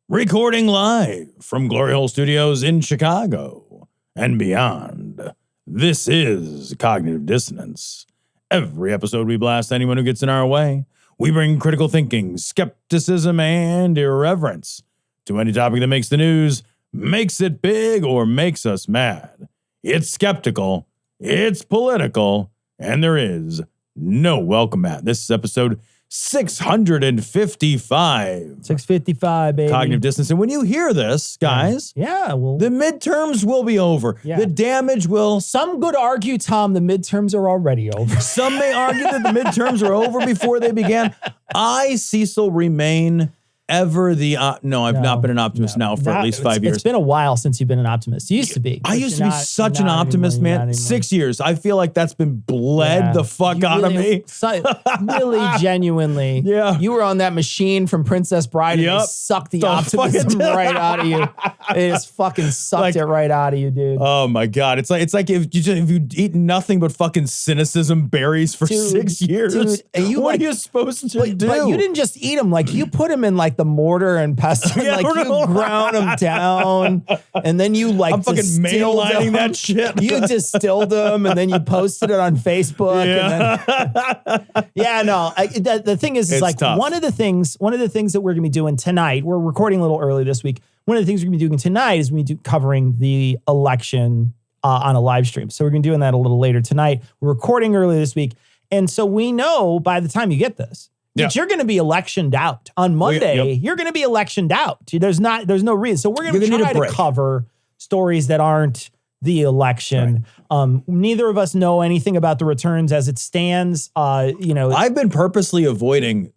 Recording live from Glory Hole Studios in Chicago and beyond. This is Cognitive Dissonance. Every episode we blast anyone who gets in our way. We bring critical thinking, skepticism, and irreverence to any topic that makes the news, makes it big, or makes us mad. It's skeptical, it's political, and there is no welcome mat. This is episode 655. 655, baby. Cognitive Dissonance. And when you hear this, guys, the midterms will be over. Yeah. The damage will... Some could argue, Tom, the midterms are already over. Some may argue that the midterms are over before they began. I, Cecil, remain ever the... No, I've not been an optimist now for at least 5 years. It's been a while since you've been an optimist. You used to be. I used to be such an optimist, man. 6 years. I feel like that's been bled the fuck out of me. Really, genuinely. Yeah. You were on that machine from Princess Bride and they sucked the optimism right out of you. They just fucking sucked it right out of you, dude. Oh my God. It's like if you eat nothing but fucking cynicism berries for 6 years. Dude, and what are you supposed to do? But you didn't just eat them. Like, you put them in like the mortar and pestle. Like, you ground them down, and then you like I'm fucking mainlining that shit. You distilled them, and then you posted it on Facebook. Yeah. And then, the thing is like tough. One of the things that we're gonna be doing tonight. We're recording a little early this week. One of the things we're gonna be doing tonight is covering the election on a live stream. So we're gonna be doing that a little later tonight. We're recording early this week, and so we know by the time you get this, that you're going to be electioned out on Monday. You're going to be electioned out. There's no reason. So we're going to try to cover stories that aren't the election. Right. Neither of us know anything about the returns as it stands. I've been purposely avoiding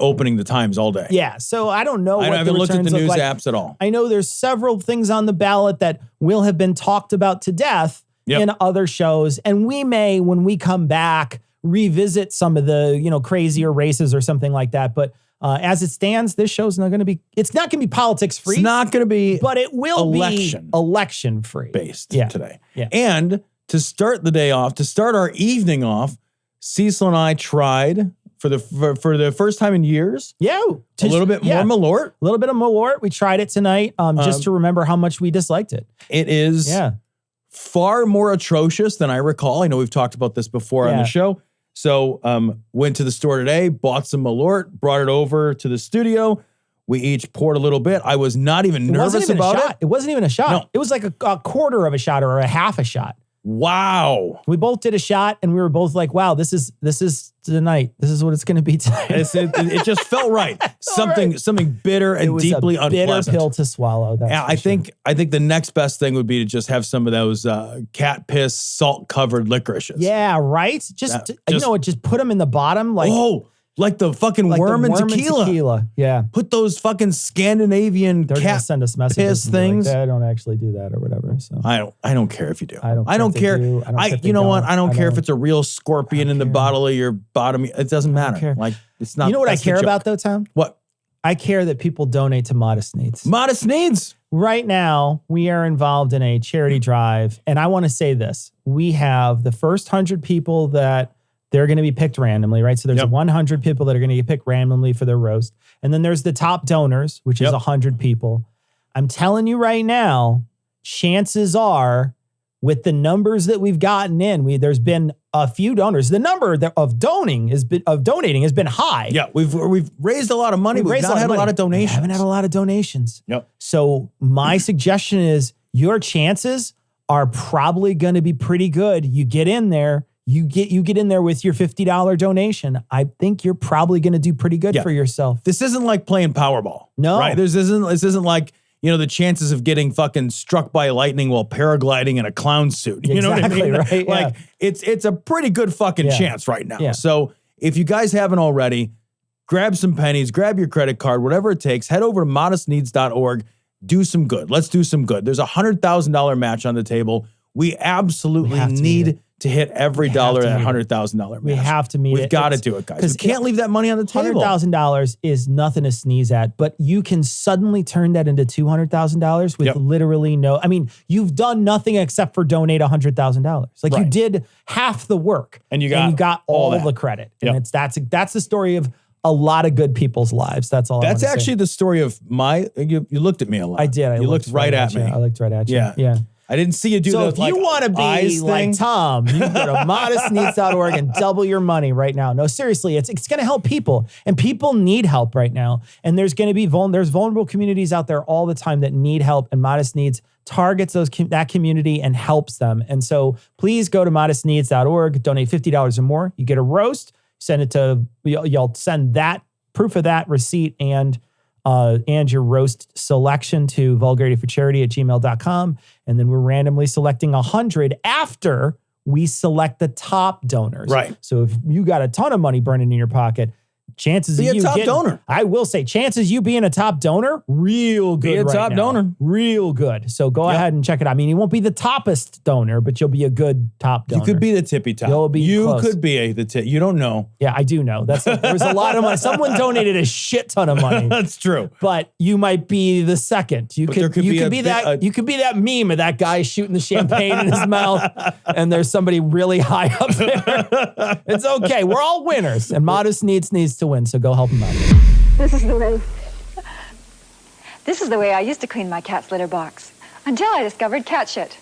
opening the Times all day. Yeah. So I don't know. I haven't looked at the news apps at all. I know there's several things on the ballot that will have been talked about to death in other shows. And we may, when we come back, revisit some of the, crazier races or something like that. But as it stands, this show's not going to be, it's not going to be politics free. It's not going to be, but it will be election free based today. Yeah. And to start the day off, to start our evening off, Cecil and I tried for the first time in years. Yeah. A little bit more Malort. A little bit of Malort. We tried it tonight just to remember how much we disliked it. It is far more atrocious than I recall. I know we've talked about this before on the show. So went to the store today, bought some Malort, brought it over to the studio. We each poured a little bit. I was not even nervous about it. It wasn't even a shot. No. It was like a quarter of a shot or a half a shot. Wow. We both did a shot and we were both like, wow, this is tonight. This is what it's going to be tonight. It just felt right. Something bitter and deeply unpleasant. Bitter pill to swallow. I think the next best thing would be to just have some of those cat piss salt covered licorishes. Yeah, right. Just put them in the bottom. Like the fucking worm and tequila. Yeah. Put those fucking Scandinavian cat send us messages piss things. Like, I don't actually do that or whatever. So I don't care if you do. I don't care. You know what? I don't care if it's a real scorpion in the bottle of your bottom. It doesn't matter. Like, it's not. You know what I care about though, Tom? What? I care that people donate to Modest Needs. Modest Needs. Right now, we are involved in a charity drive, and I want to say this: we have the first 100 people that. They're going to be picked randomly, right? So there's 100 people that are going to get picked randomly for their roast. And then there's the top donors, which is 100 people. I'm telling you right now, chances are, with the numbers that we've gotten in, there's been a few donors. The number of donating has been high. Yeah, we've raised a lot of money. We've not had a lot of donations. We haven't had a lot of donations. Yep. So my suggestion is your chances are probably going to be pretty good. You get in there. You get in there with your $50 donation. I think you're probably going to do pretty good for yourself. This isn't like playing Powerball. No. Right? This isn't like, the chances of getting fucking struck by lightning while paragliding in a clown suit. You know what I mean? Right? Like, it's a pretty good fucking chance right now. Yeah. So if you guys haven't already, grab some pennies, grab your credit card, whatever it takes, head over to modestneeds.org, do some good. Let's do some good. There's a $100,000 match on the table. We absolutely need to hit every dollar at $100,000 match. We have to meet it. We've got to do it, guys. We can't leave that money on the table. $100,000 is nothing to sneeze at, but you can suddenly turn that into $200,000 with literally no... I mean, you've done nothing except for donate $100,000. Like, you did half the work. And you got all the credit. And that's the story of a lot of good people's lives. That's all. That's actually the story of you looked at me a lot. I did. You looked right at me. I looked right at you. Yeah. Yeah. I didn't see you do So the if you want to be like Tom, you can go to modestneeds.org and double your money right now. No, seriously, it's going to help people, and people need help right now. And there's going to be there's vulnerable communities out there all the time that need help, and Modest Needs targets that community and helps them. And so please go to modestneeds.org, donate $50 or more. You get a roast. Send it to you'll send that proof of that receipt and your roast selection to vulgarityforcharity@gmail.com. And then we're randomly selecting 100 after we select the top donors. Right. So if you got a ton of money burning in your pocket, chances of you getting, donor. I will say, chances you being a top donor, real good. Be a top donor. Real good. So go ahead and check it out. I mean, you won't be the toppest donor, but you'll be a good top donor. You could be the tippy top. You could be the tip. You don't know. Yeah, I do know. There's a lot of money. Someone donated a shit ton of money. That's true. But you might be the second. You could be that meme of that guy shooting the champagne in his mouth, and there's somebody really high up there. It's okay. We're all winners, and Modest needs to win, so go help him out. This is the way I used to clean my cat's litter box until I discovered Catch It.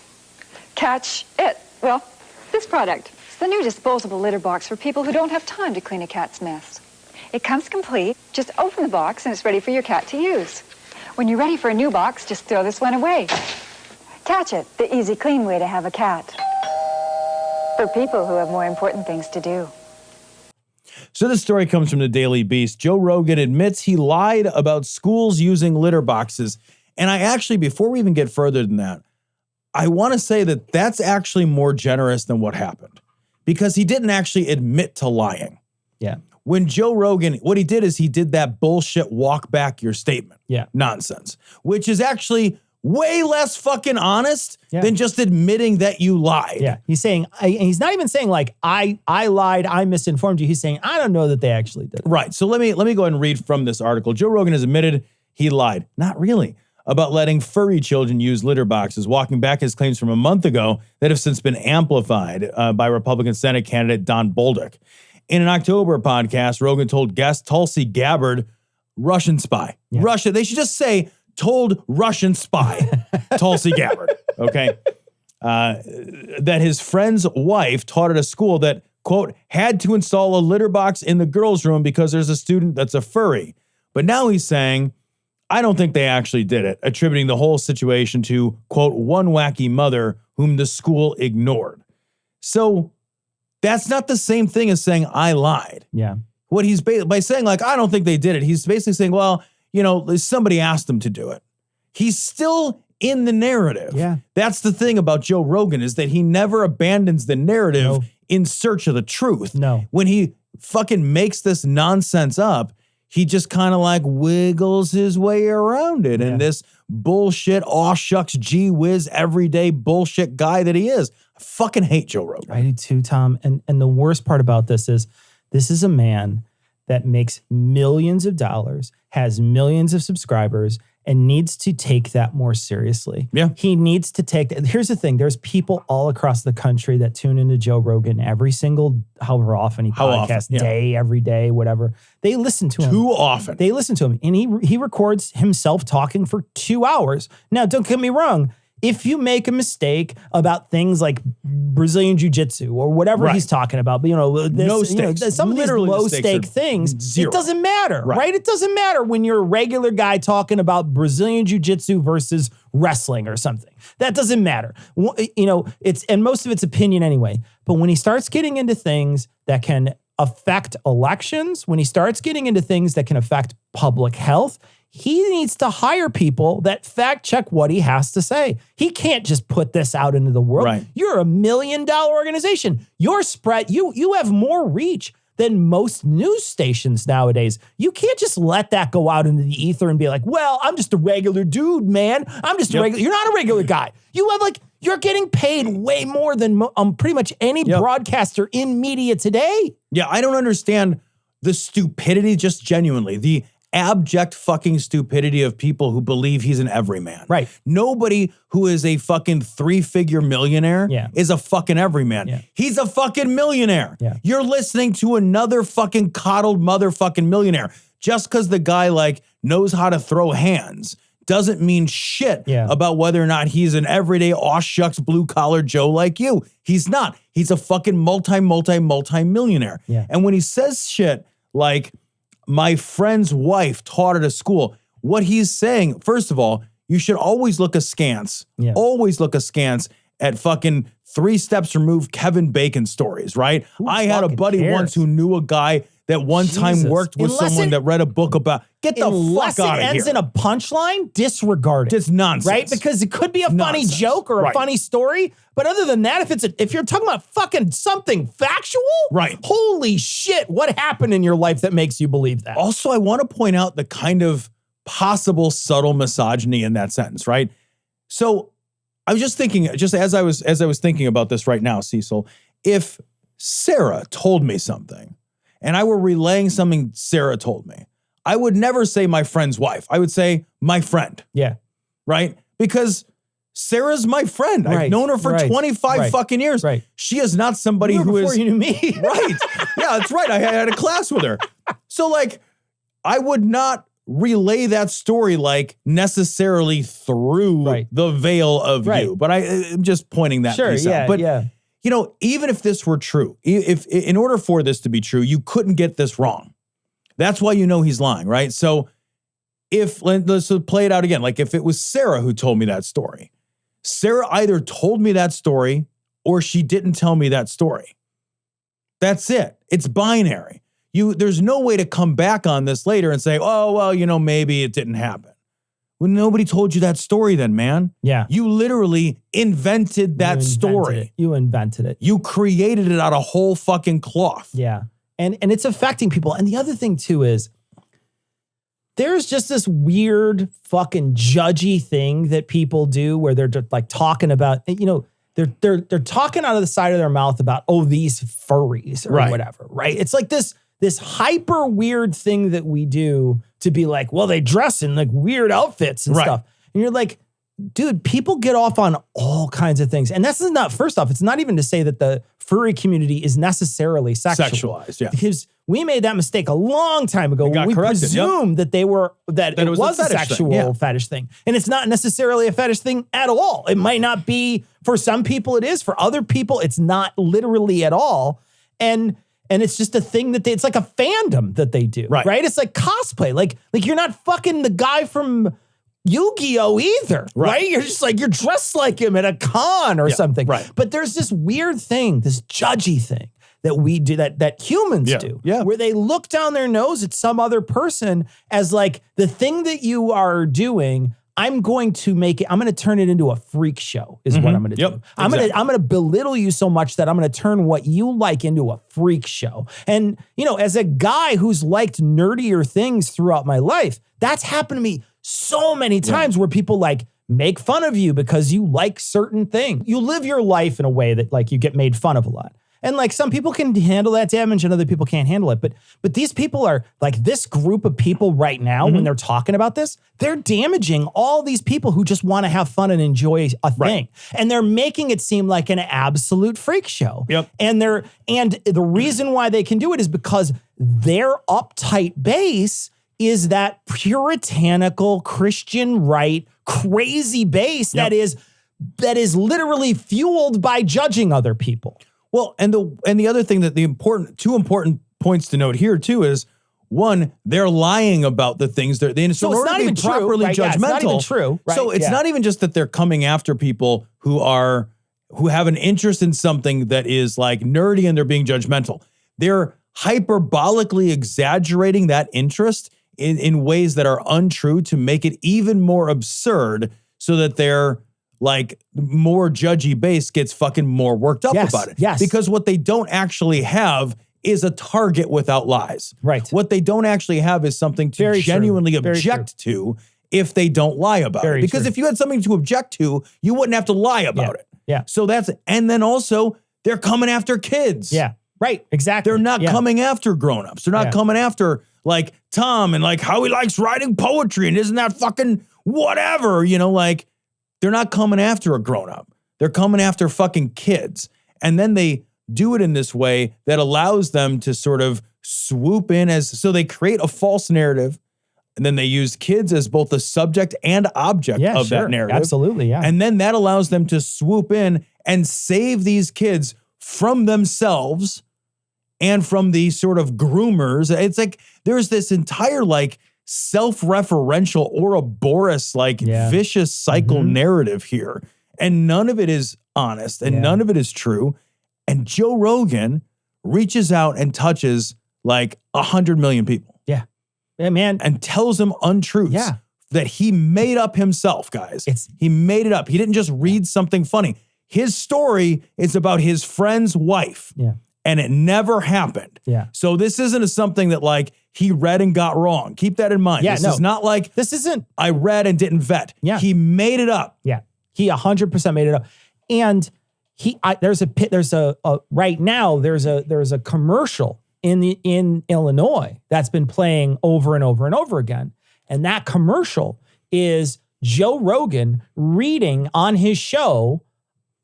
Catch It. Well, this product. It's the new disposable litter box for people who don't have time to clean a cat's mess. It comes complete. Just open the box and it's ready for your cat to use. When you're ready for a new box, just throw this one away. Catch It, the easy, clean way to have a cat. For people who have more important things to do. So this story comes from the Daily Beast. Joe Rogan admits he lied about schools using litter boxes. And I actually, before we even get further than that, I want to say that that's actually more generous than what happened, because he didn't actually admit to lying. Yeah. When Joe Rogan, what he did is he did that bullshit walk back your statement. Yeah. Nonsense, which is actually way less fucking honest than just admitting that you lied. Yeah. He's saying, he's not even saying like, I lied, I misinformed you. He's saying, I don't know that they actually did. Right. So let me go ahead and read from this article. Joe Rogan has admitted he lied. Not really. About letting furry children use litter boxes, walking back his claims from a month ago that have since been amplified by Republican Senate candidate Don Bolduc. In an October podcast, Rogan told guest Tulsi Gabbard, Russian spy. Yeah. Russia, they should just say, told Russian spy, Tulsi Gabbard, okay, that his friend's wife taught at a school that, quote, had to install a litter box in the girls' room because there's a student that's a furry. But now he's saying, I don't think they actually did it, attributing the whole situation to, quote, one wacky mother whom the school ignored. So that's not the same thing as saying I lied. Yeah. What he's by saying, like, I don't think they did it, he's basically saying, well, you know, somebody asked him to do it. He's still in the narrative. Yeah. That's the thing about Joe Rogan, is that he never abandons the narrative in search of the truth. No. When he fucking makes this nonsense up, he just kind of like wiggles his way around it. And this bullshit, aw shucks, gee whiz, everyday bullshit guy that he is. I fucking hate Joe Rogan. I do too, Tom. And the worst part about this is a man that makes millions of dollars, has millions of subscribers, and needs to take that more seriously. Yeah. He needs to take that. Here's the thing. There's people all across the country that tune into Joe Rogan every single, however often he podcasts, day, every day, whatever. They listen to him. Too often. They listen to him. And he records himself talking for 2 hours. Now, don't get me wrong. If you make a mistake about things like Brazilian Jiu-Jitsu or whatever he's talking about, you know, some of these low-stake things, it doesn't matter, right? It doesn't matter when you're a regular guy talking about Brazilian Jiu-Jitsu versus wrestling or something. That doesn't matter. You know, and most of it's opinion anyway. But when he starts getting into things that can affect elections, when he starts getting into things that can affect public health, he needs to hire people that fact check what he has to say. He can't just put this out into the world. Right. You're $1 million organization. Your spread, you have more reach than most news stations nowadays. You can't just let that go out into the ether and be like, well, I'm just a regular dude, man. I'm just a regular. You're not a regular guy. You're getting paid way more than pretty much any broadcaster in media today. Yeah, I don't understand the stupidity, just genuinely, the abject fucking stupidity of people who believe he's an everyman. Right. Nobody who is a fucking 3-figure millionaire is a fucking everyman. Yeah. He's a fucking millionaire. Yeah. You're listening to another fucking coddled motherfucking millionaire. Just because the guy like knows how to throw hands doesn't mean shit about whether or not he's an everyday aw shucks blue collar Joe like you. He's not. He's a fucking multi-millionaire. Yeah. And when he says shit like, my friend's wife taught at a school, what he's saying, first of all, you should always look askance. Always look askance at fucking 3 steps removed Kevin Bacon stories, right? I had a buddy once who knew a guy that one time worked with someone that read a book about, get the fuck out of here. Ends in a punchline, disregard it. It's nonsense. Right? Because it could be a funny joke or a funny story. But other than that, if you're talking about fucking something factual, holy shit, what happened in your life that makes you believe that? Also, I want to point out the kind of possible subtle misogyny in that sentence, right? So I was just thinking, just as I was thinking about this right now, Cecil, if Sarah told me something and I were relaying something Sarah told me, I would never say my friend's wife. I would say my friend. Yeah. Right? Because Sarah's my friend. I've known her for 25 fucking years. Right. She is not somebody who is... Before you knew me. Right. Yeah, that's right. I had a class with her. So like, I would not relay that story like necessarily through the veil of you. But I'm just pointing that piece out. But you know, even if this were true, if in order for this to be true, you couldn't get this wrong. That's why you know he's lying, right? So let's play it out again. Like if it was Sarah who told me that story, Sarah either told me that story or she didn't tell me that story. That's it. It's binary. There's no way to come back on this later and say, oh, well, you know, maybe it didn't happen. Well, nobody told you that story then, man. Yeah. You literally invented that story. You invented it. You created it out of whole fucking cloth. Yeah. And it's affecting people. And the other thing too is there's just this weird fucking judgy thing that people do where they're just like talking about, you know, they're talking out of the side of their mouth about, oh, these furries or whatever, right? It's like this hyper weird thing that we do to be like, well, they dress in like weird outfits and stuff. And you're like, dude, people get off on all kinds of things. And this is not, first off, it's not even to say that the furry community is necessarily sexualized. Yeah. Because we made that mistake a long time ago when we presumed that they were, that it was a sexual fetish thing. And it's not necessarily a fetish thing at all. It might not be, for some people it is, for other people, it's not literally at all. And it's just a thing that it's like a fandom that they do, right? It's like cosplay. Like you're not fucking the guy from Yu-Gi-Oh either, right? You're just like, you're dressed like him at a con or something. Right. But there's this weird thing, this judgy thing that we do, that humans do, where they look down their nose at some other person as like the thing that you are doing. I'm going to make it, I'm going to turn it into a freak show is what I'm going to do. I'm going to belittle you so much that I'm going to turn what you like into a freak show. And, you know, as a guy who's liked nerdier things throughout my life, that's happened to me so many times where people like make fun of you because you like certain things. You live your life in a way that like you get made fun of a lot. And like some people can handle that damage and other people can't handle it. But these people are like this group of people right now, when they're talking about this, they're damaging all these people who just want to have fun and enjoy a thing. And they're making it seem like an absolute freak show. And the reason why they can do it is because their uptight base is that puritanical Christian right crazy base that is literally fueled by judging other people. Well, and the other thing that two important points to note here too is, one, they're lying about the things they're so it's not even properly judgmental. Yeah, it's not even true. Right? So it's not even just that they're coming after people who have an interest in something that is like nerdy and they're being judgmental. They're hyperbolically exaggerating that interest in ways that are untrue to make it even more absurd, so that they're like more judgy base gets fucking more worked up about it. Because what they don't actually have is a target without lies. Right. What they don't actually have is something to genuinely object to if they don't lie about it. Because if you had something to object to, you wouldn't have to lie about it. Yeah. So and then also they're coming after kids. Yeah. Right. Exactly. They're not coming after grownups. They're not coming after like Tom and like how he likes writing poetry and isn't that fucking whatever, you know, like they're not coming after a grown-up. They're coming after fucking kids. And then they do it in this way that allows them to sort of swoop in so they create a false narrative. And then they use kids as both the subject and object of that narrative. Absolutely, yeah. And then that allows them to swoop in and save these kids from themselves and from the sort of groomers. It's like there's this entire like self-referential Ouroboros like vicious cycle narrative here. And none of it is honest and none of it is true. And Joe Rogan reaches out and touches like 100 million people. Yeah, man. And tells them untruths that he made up himself, guys. He made it up. He didn't just read something funny. His story is about his friend's wife. Yeah. And it never happened. Yeah. So this isn't something that like he read and got wrong. Keep that in mind. Yeah, this is not like I read and didn't vet. Yeah. He made it up. Yeah. He 100% made it up. And there's a commercial in Illinois that's been playing over and over and over again. And that commercial is Joe Rogan reading on his show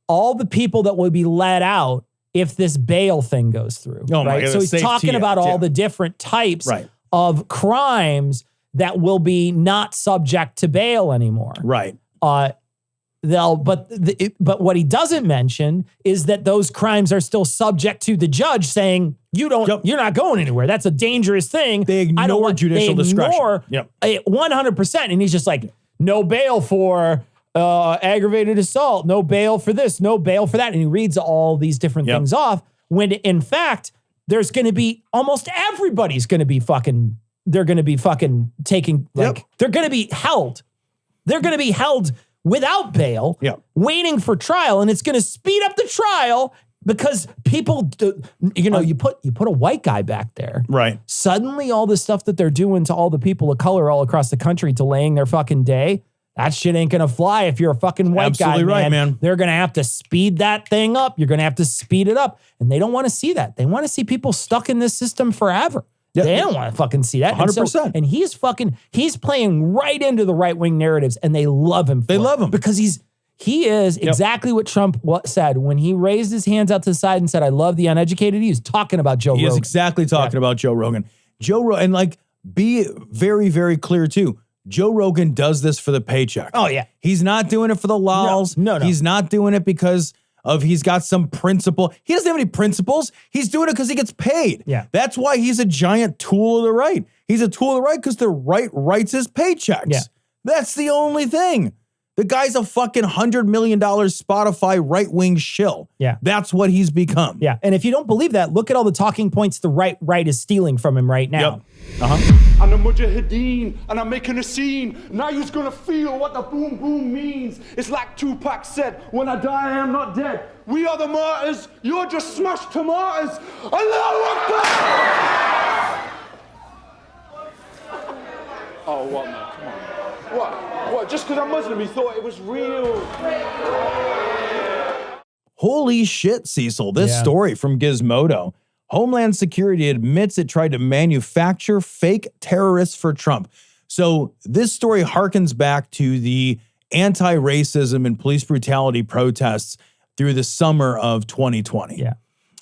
all the people that would be let out if this bail thing goes through. Oh my God, so he's talking about all the different types of crimes that will be not subject to bail anymore. Right. But what he doesn't mention is that those crimes are still subject to the judge saying you're not going anywhere. That's a dangerous thing. They ignore judicial discretion. 100%. And he's just like, no bail for aggravated assault, no bail for this, no bail for that. And he reads all these different things off when in fact, there's going to be almost everybody's going to be fucking, they're going to be fucking taking, like, they're going to be held. They're going to be held without bail, waiting for trial, and it's going to speed up the trial because people, you put a white guy back there, right? Suddenly, all the stuff that they're doing to all the people of color all across the country, delaying their fucking day, that shit ain't going to fly if you're a fucking white guy, man. Right, man. They're going to have to speed that thing up. You're going to have to speed it up, and they don't want to see that. They want to see people stuck in this system forever. They don't want to fucking see that. 100%. And he's playing right into the right-wing narratives, and they love him. They love him. Because he is exactly what Trump said when he raised his hands out to the side and said, I love the uneducated. He was talking about Joe Rogan. He is exactly talking about Joe Rogan. And like, be very, very clear too. Joe Rogan does this for the paycheck. Oh, yeah. He's not doing it for the lols. No. He's not doing it because he's got some principle. He doesn't have any principles. He's doing it because he gets paid. Yeah. That's why he's a giant tool of the right. He's a tool of the right because the right writes his paychecks. Yeah. That's the only thing. The guy's a fucking $100 million Spotify right-wing shill. Yeah. That's what he's become. Yeah. And if you don't believe that, look at all the talking points the right is stealing from him right now. Yep. I'm the Mujahideen, and I'm making a scene. Now you're gonna feel what the boom boom means. It's like Tupac said, when I die, I am not dead. We are the martyrs, you're just smashed tomatoes. Allahu Akbar! Oh, what, man? Come on. What? Just because I'm Muslim, you thought it was real? Holy shit, Cecil. This story from Gizmodo. Homeland Security admits it tried to manufacture fake terrorists for Trump. So this story harkens back to the anti-racism and police brutality protests through the summer of 2020. Yeah.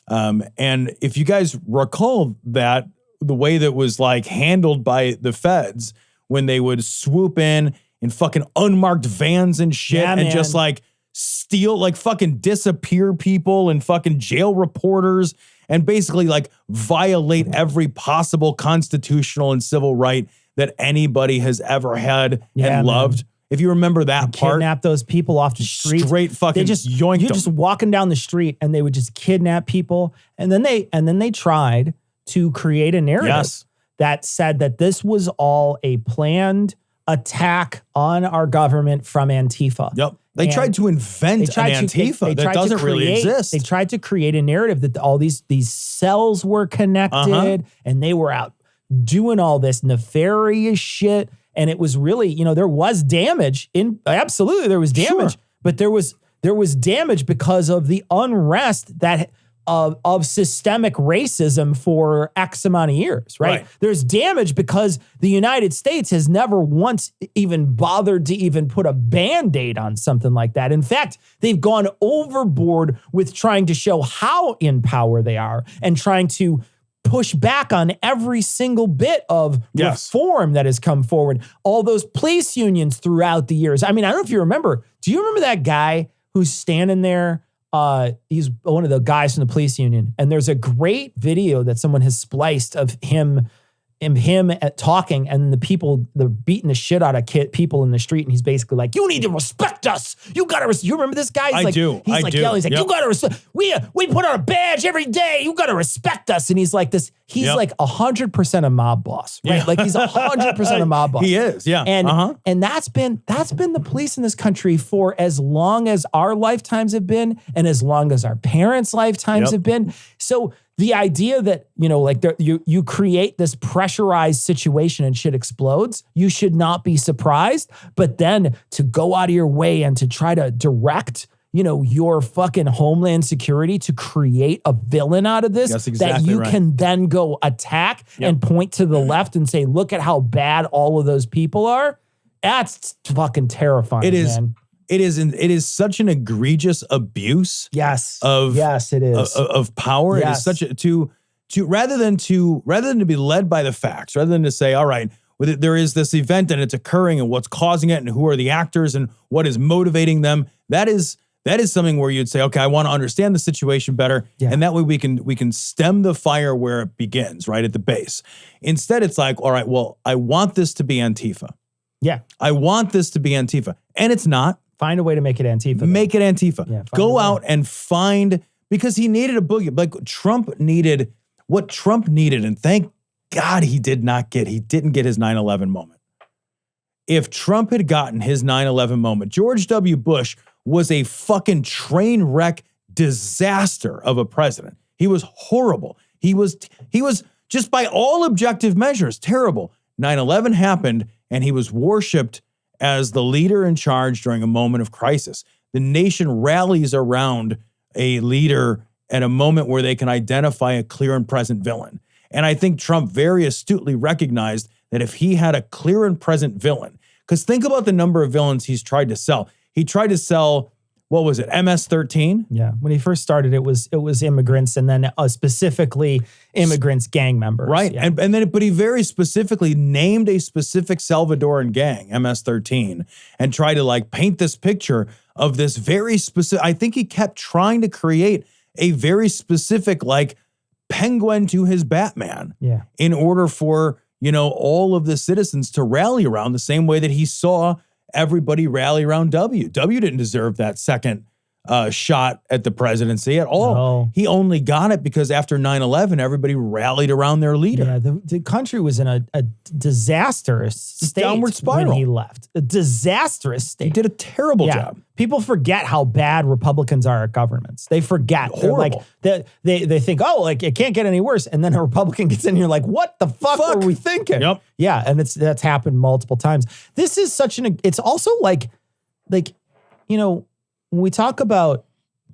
And if you guys recall that, the way that was like handled by the feds when they would swoop in fucking unmarked vans and shit and just like steal, like fucking disappear people and fucking jail reporters and basically like violate every possible constitutional and civil right that anybody has ever had and loved. If you remember that part. Kidnap those people off the street. Straight fucking yoinked You're them. just walking down the street and they would just kidnap people. And then they tried to create a narrative that said that this was all a planned attack on our government from Antifa. Yep. They tried to invent an Antifa that doesn't really exist. They tried to create a narrative that all these cells were connected and they were out doing all this nefarious shit. And it was really, there was damage absolutely there was damage, but there was damage because of the unrest that of systemic racism for X amount of years, right? There's damage because the United States has never once even bothered to even put a Band-Aid on something like that. In fact, they've gone overboard with trying to show how in power they are and trying to push back on every single bit of reform that has come forward. All those police unions throughout the years. I mean, I don't know if you remember. Do you remember that guy who's standing there? He's one of the guys from the police union. And there's a great video that someone has spliced of him at talking, and the people, they're beating the shit out of people in the street. And he's basically like, you need to respect us. You got to, you remember this guy? He's yelling. He's like, you got to respect, we put on a badge every day. You got to respect us. And he's like this, he's like 100% a mob boss, right? Yeah. Like he's 100% a mob boss. He is, yeah. And that's been the police in this country for as long as our lifetimes have been, and as long as our parents' lifetimes have been. So the idea that, you create this pressurized situation and shit explodes, you should not be surprised. But then to go out of your way and to try to direct, your fucking Homeland Security to create a villain out of this that you can then go attack and point to the left and say, look at how bad all of those people are. That's fucking terrifying. It is. Man. It is such an egregious abuse. Yes. It is of power. It is such a to rather than to be led by the facts, rather than to say, all right, there is this event and it's occurring and what's causing it and who are the actors and what is motivating them. That is something where you'd say, okay, I want to understand the situation better, and that way we can stem the fire where it begins, right at the base. Instead, it's like, all right, well, I want this to be Antifa. Yeah, I want this to be Antifa, and it's not. Find a way to make it Antifa. Make it Antifa. Yeah, go out and find, because he needed a boogie. Like Trump needed, what Trump needed, and thank God he didn't get his 9/11 moment. If Trump had gotten his 9/11 moment, George W. Bush was a fucking train wreck disaster of a president. He was horrible. He was just by all objective measures, terrible. 9/11 happened and he was worshipped as the leader in charge during a moment of crisis. The nation rallies around a leader at a moment where they can identify a clear and present villain. And I think Trump very astutely recognized that if he had a clear and present villain, because think about the number of villains he's tried to sell. He tried to sell, what was it, MS-13? Yeah, when he first started, it was immigrants, and then specifically immigrants gang members. Right, yeah. but he very specifically named a specific Salvadoran gang, MS-13, and tried to paint this picture of this very specific, I think he kept trying to create a very specific penguin to his Batman in order for, all of the citizens to rally around the same way that he saw everybody rally around W. W didn't deserve that second shot at the presidency at all. No. He only got it because after 9/11, everybody rallied around their leader. Yeah, the country was in a disastrous state downward spiral when he left. A disastrous state. He did a terrible job. People forget how bad Republicans are at governments. They forget. Horrible. They think, it can't get any worse. And then a Republican gets in here what the fuck were we thinking? Yep. Yeah, and that's happened multiple times. This is it's also when we talk about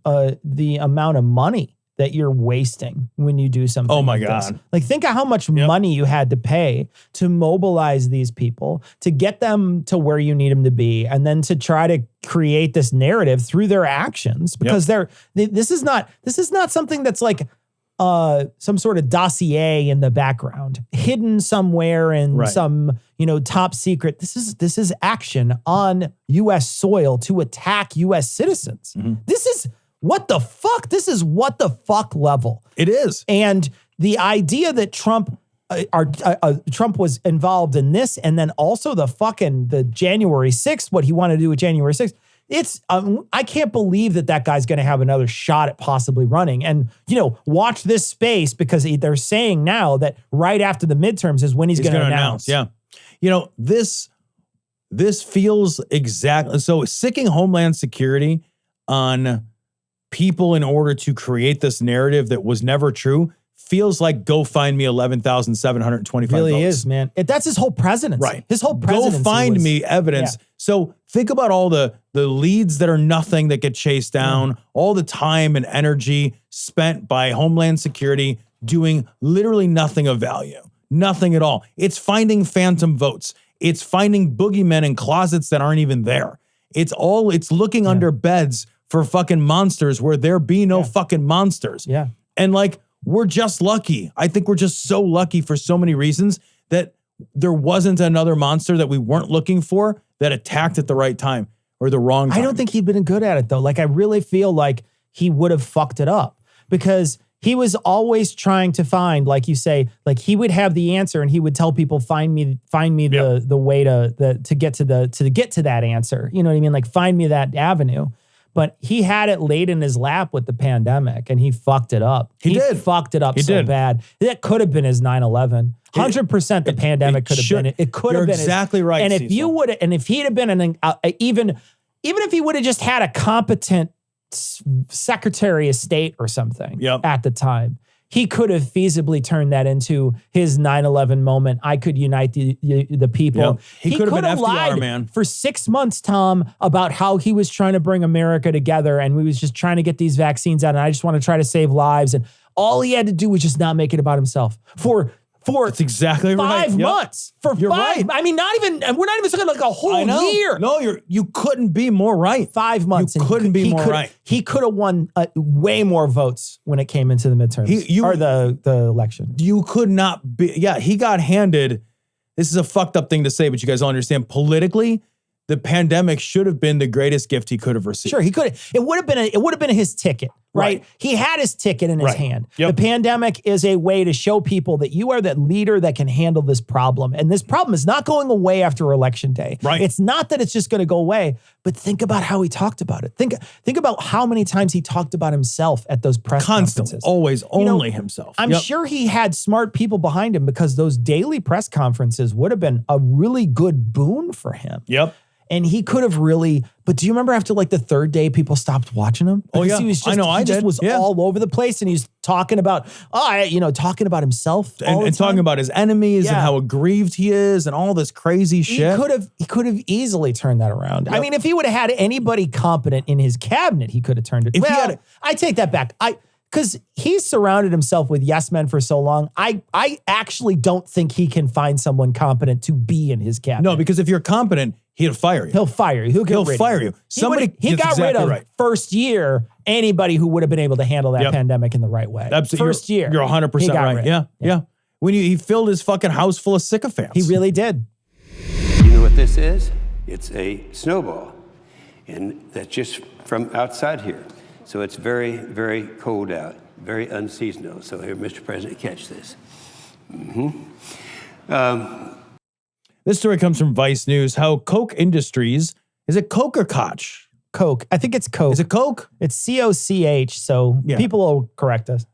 the amount of money that you're wasting when you do something. Oh my like God. this. Think of how much money you had to pay to mobilize these people, to get them to where you need them to be, and then to try to create this narrative through their actions, because this is not something that's some sort of dossier in the background, hidden somewhere in some, top secret. This is action on U.S. soil to attack U.S. citizens. Mm-hmm. This is what the fuck? This is what the fuck level. It is. And the idea that Trump was involved in this, and then also the January 6th, what he wanted to do with January 6th, it's I can't believe that guy's going to have another shot at possibly running. And, watch this space, because they're saying now that right after the midterms is when he's going to announce. Yeah. This feels exactly, so sicking Homeland Security on people in order to create this narrative that was never true feels like go find me 11,725 really votes. is, man. That's his whole presidency. Right. His whole presidency. Go find me evidence. Yeah. So think about all the leads that are nothing that get chased down, all the time and energy spent by Homeland Security doing literally nothing of value. Nothing at all. It's finding phantom votes. It's finding boogeymen in closets that aren't even there. It's looking under beds for fucking monsters where there be no fucking monsters. Yeah. And like, we're just lucky. I think we're just so lucky for so many reasons that there wasn't another monster that we weren't looking for that attacked at the right time or the wrong time. I don't think he'd been good at it though. Like, I really feel like he would have fucked it up because he was always trying to find, like you say, like he would have the answer and he would tell people, find me the way to get to that answer. You know what I mean? Like, find me that avenue. But he had it laid in his lap with the pandemic and he fucked it up. He fucked it up so bad. That could have been his 9/11. 100% the pandemic could have been it. It could have been exactly right. And if you would, and if he'd have been even if he would have just had a competent Secretary of State or something at the time, he could have feasibly turned that into his 9/11 moment. I could unite the people. Yep. He could have been FDR, lied man. For 6 months, Tom, about how he was trying to bring America together and we was just trying to get these vaccines out and I just want to try to save lives. And all he had to do was just not make it about himself. That's exactly right. 5 months. You're 5. Right. I mean, we're not even talking like a whole year. No, you couldn't be more right. 5 months. You couldn't be more right. He could have won way more votes when it came into the midterms or the election. You could not be. Yeah, he got handed. This is a fucked up thing to say, but you guys all understand politically, the pandemic should have been the greatest gift he could have received. Sure, he could have. It would have been his ticket, right? He had his ticket in his hand. Yep. The pandemic is a way to show people that you are that leader that can handle this problem. And this problem is not going away after Election Day. Right. It's not that it's just going to go away, but think about how he talked about it. Think about how many times he talked about himself at those press conferences. Always, only himself. I'm sure he had smart people behind him because those daily press conferences would have been a really good boon for him. Yep. And he could have really, but do you remember after like the third day, people stopped watching him? Because he was just, he just was all over the place and he's talking about, talking about himself and talking about his enemies and how aggrieved he is and all this crazy shit. He could have easily turned that around. Yep. I mean, if he would have had anybody competent in his cabinet, he could have turned it. I take that back. Because he's surrounded himself with yes men for so long, I actually don't think he can find someone competent to be in his cabinet. No, because if you're competent, he'll fire you. He'll fire you. He'll fire you. He got rid of first year anybody who would have been able to handle that pandemic in the right way. Absolutely. First year. You're 100% right. Yeah. When he filled his fucking house full of sycophants. He really did. You know what this is? It's a snowball. And that's just from outside here. So it's very, very cold out, very unseasonal. So here, Mr. President, catch this. This story comes from Vice News, how Koch Industries, is it Koch or Koch? Koch. I think it's Koch. Is it Koch? It's C-O-C-H, so people will correct us.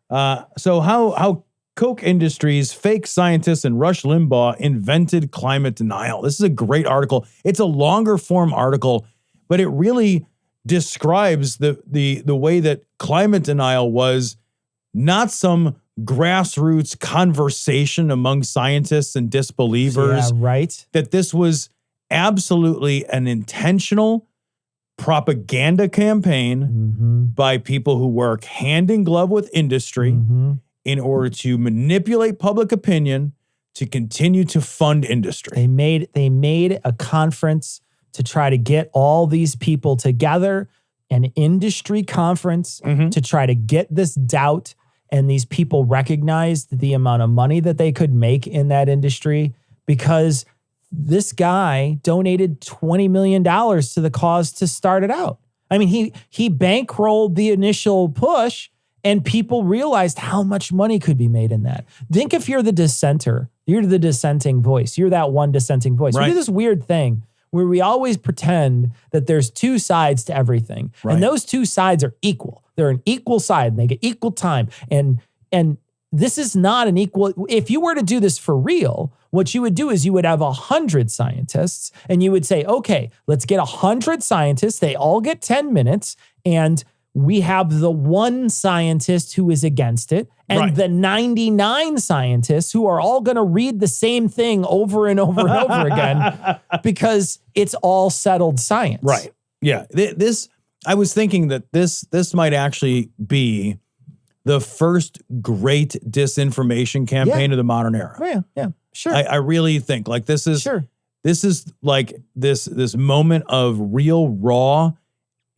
So how Koch Industries, fake scientists, and Rush Limbaugh invented climate denial. This is a great article. It's a longer form article, but it really describes the way that climate denial was not some grassroots conversation among scientists and disbelievers. Yeah, right. That this was absolutely an intentional propaganda campaign by people who work hand in glove with industry in order to manipulate public opinion to continue to fund industry. They made a conference to try to get all these people together, an industry conference to try to get this doubt. And these people recognized the amount of money that they could make in that industry because this guy donated $20 million to the cause to start it out. I mean, he bankrolled the initial push and people realized how much money could be made in that. Think if you're the dissenter, you're the dissenting voice. You're that one dissenting voice. Right. We do this weird thing where we always pretend that there's two sides to everything. Right. And those two sides are equal. They're an equal side and they get equal time. And this is not an equal. If you were to do this for real, what you would do is you would have 100 scientists and you would say, okay, let's get 100 scientists. They all get 10 minutes and we have the one scientist who is against it and the 99 scientists who are all going to read the same thing over and over and over again because it's all settled science. Right. Yeah. I was thinking that this might actually be the first great disinformation campaign of the modern era. Yeah. Yeah. Sure. I really think like this is like this moment of real raw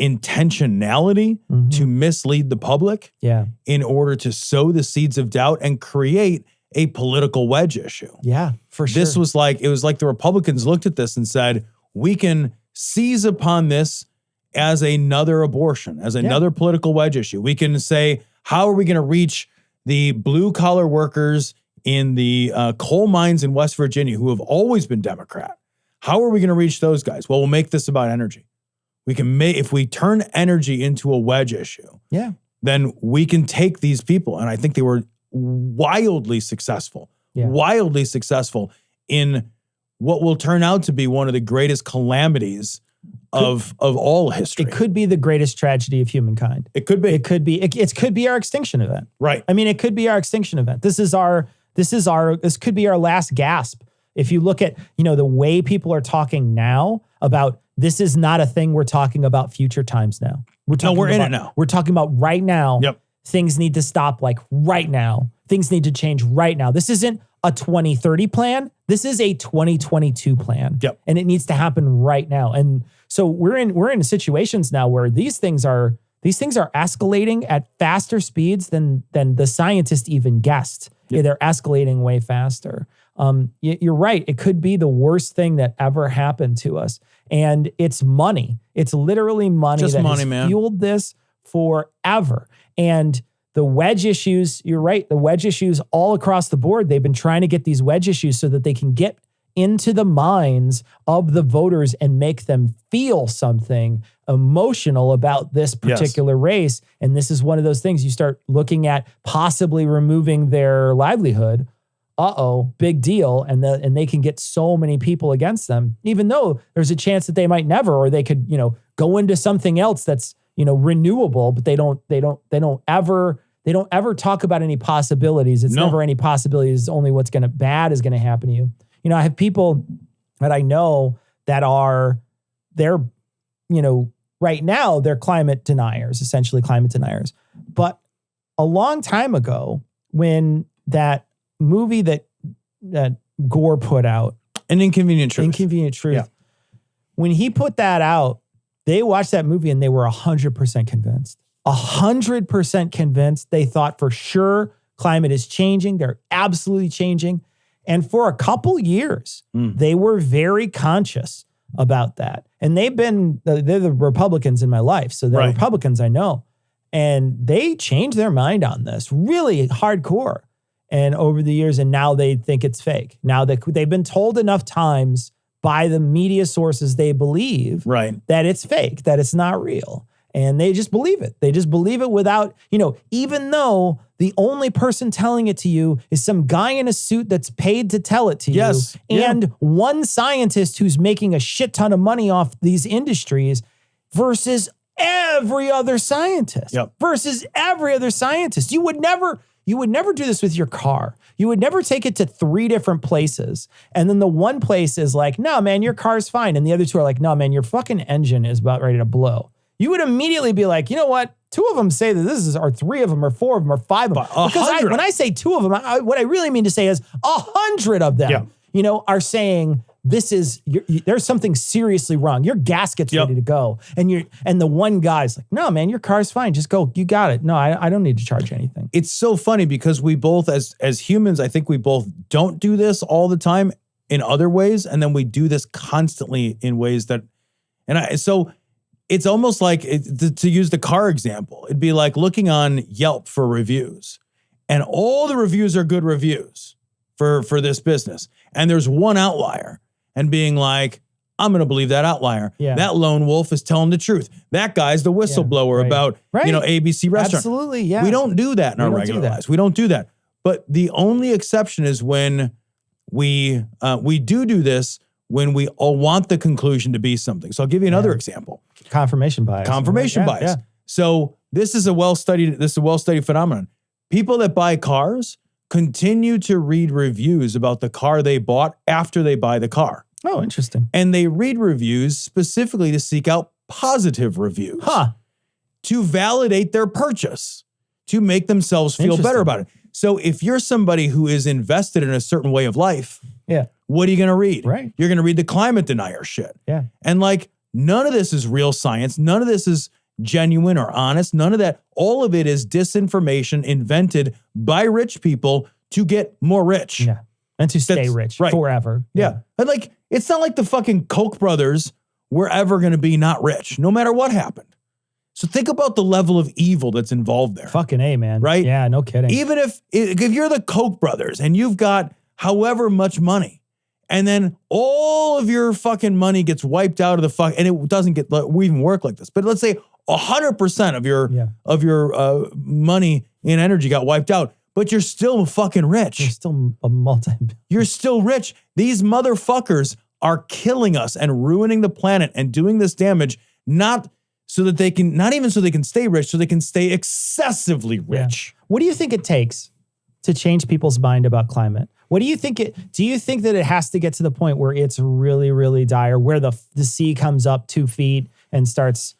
intentionality to mislead the public in order to sow the seeds of doubt and create a political wedge issue. Yeah, for sure. This was like, it was like the Republicans looked at this and said, we can seize upon this as another abortion, as another political wedge issue. We can say, how are we going to reach the blue collar workers in the coal mines in West Virginia who have always been Democrat? How are we going to reach those guys? Well, we'll make this about energy. We can make, if we turn energy into a wedge issue, then we can take these people. And I think they were wildly successful in what will turn out to be one of the greatest calamities of all history. It could be the greatest tragedy of humankind. It could be. It could be. It could be our extinction event. Right. I mean, it could be our extinction event. This could be our last gasp. If you look at, the way people are talking now about this is not a thing we're talking about future times now. We're in it now. We're talking about right now. Yep. Things need to stop like right now. Things need to change right now. This isn't a 2030 plan. This is a 2022 plan. Yep. And it needs to happen right now. And so we're in situations now where these things are escalating at faster speeds than the scientists even guessed. Yep. Yeah, they're escalating way faster. You're right. It could be the worst thing that ever happened to us. And it's money. It's literally money Just that money, has man. fueled this forever. And the wedge issues, you're right, the wedge issues all across the board, they've been trying to get these wedge issues so that they can get into the minds of the voters and make them feel something emotional about this particular race. And this is one of those things you start looking at possibly removing their livelihood. Big deal. And they can get so many people against them, even though there's a chance that they might never, or they could, go into something else that's, renewable, but they don't ever talk about any possibilities. It's never any possibilities. It's only what's bad is going to happen to you. I have people that I know that right now they're climate deniers, essentially climate deniers. But a long time ago, when that movie that Gore put out, An Inconvenient Truth. Yeah. When he put that out, they watched that movie and they were 100% convinced. 100% convinced. They thought for sure climate is changing. They're absolutely changing. And for a couple years, they were very conscious about that. And they're the Republicans in my life. So they're Republicans I know. And they changed their mind on this really hardcore. And over the years, and now they think it's fake. Now they've been told enough times by the media sources they believe that it's fake, that it's not real. And they just believe it. They just believe it without, even though the only person telling it to you is some guy in a suit that's paid to tell it to you. And one scientist who's making a shit ton of money off these industries versus every other scientist. Versus every other scientist. You would never do this with your car. You would never take it to 3 different places. And then the one place is like, no, man, your car's fine. And the other 2 are like, no, man, your fucking engine is about ready to blow. You would immediately be like, you know what? 2 of them say that this is, or 3 of them, or 4 of them, or 5 of them. Because when I say 2 of them, what I really mean to say is 100 of them, are saying this is, there's something seriously wrong. Your gasket's ready to go. And the one guy's like, no, man, your car's fine. Just go. You got it. No, I don't need to charge anything. It's so funny because we both, as humans, I think we both don't do this all the time in other ways. And then we do this constantly in ways that, so it's almost like, to use the car example, it'd be like looking on Yelp for reviews. And all the reviews are good reviews for this business. And there's one outlier. And being like, I'm going to believe that outlier. That lone wolf is telling the truth. That guy's the whistleblower about, ABC restaurant. Absolutely, yeah. We don't do that in our regular lives. We don't do that. But the only exception is when we do this when we all want the conclusion to be something. So I'll give you another example. Confirmation bias. Confirmation bias. So this is a well-studied phenomenon. People that buy cars continue to read reviews about the car they bought after they buy the car. Oh, interesting. And they read reviews specifically to seek out positive reviews. To validate their purchase, to make themselves feel better about it. So if you're somebody who is invested in a certain way of life, what are you going to read? Right. You're going to read the climate denier shit. Yeah. And like, none of this is real science. None of this is genuine or honest. None of that. All of it is disinformation invented by rich people to get more rich. Yeah. And to stay rich forever. Yeah. And like, it's not like the fucking Koch brothers were ever going to be not rich, no matter what happened. So think about the level of evil that's involved there. Fucking A, man. Right? Yeah, no kidding. Even if you're the Koch brothers and you've got however much money, and then all of your fucking money gets wiped out of the and it doesn't get we even work like this. But let's say 100% of your money in energy got wiped out, but you're still fucking rich. You're still a You're still rich. These motherfuckers are killing us and ruining the planet and doing this damage, not even so they can stay rich, so they can stay excessively rich. Yeah. What do you think it takes to change people's mind about climate? What do you think do you think that it has to get to the point where it's really, really dire, where the sea comes up 2 feet and starts,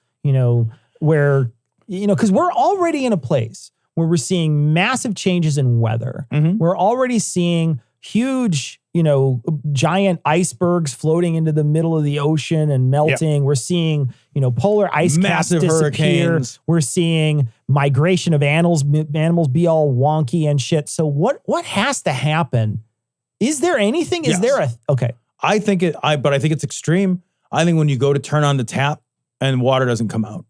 where, because we're already in a place where we're seeing massive changes in weather. Mm-hmm. We're already seeing huge, giant icebergs floating into the middle of the ocean and melting. Yep. We're seeing, polar ice caps disappear. Hurricanes. We're seeing migration of animals be all wonky and shit. So what has to happen? Is there anything? Is there okay? I think it's extreme. I think when you go to turn on the tap and water doesn't come out.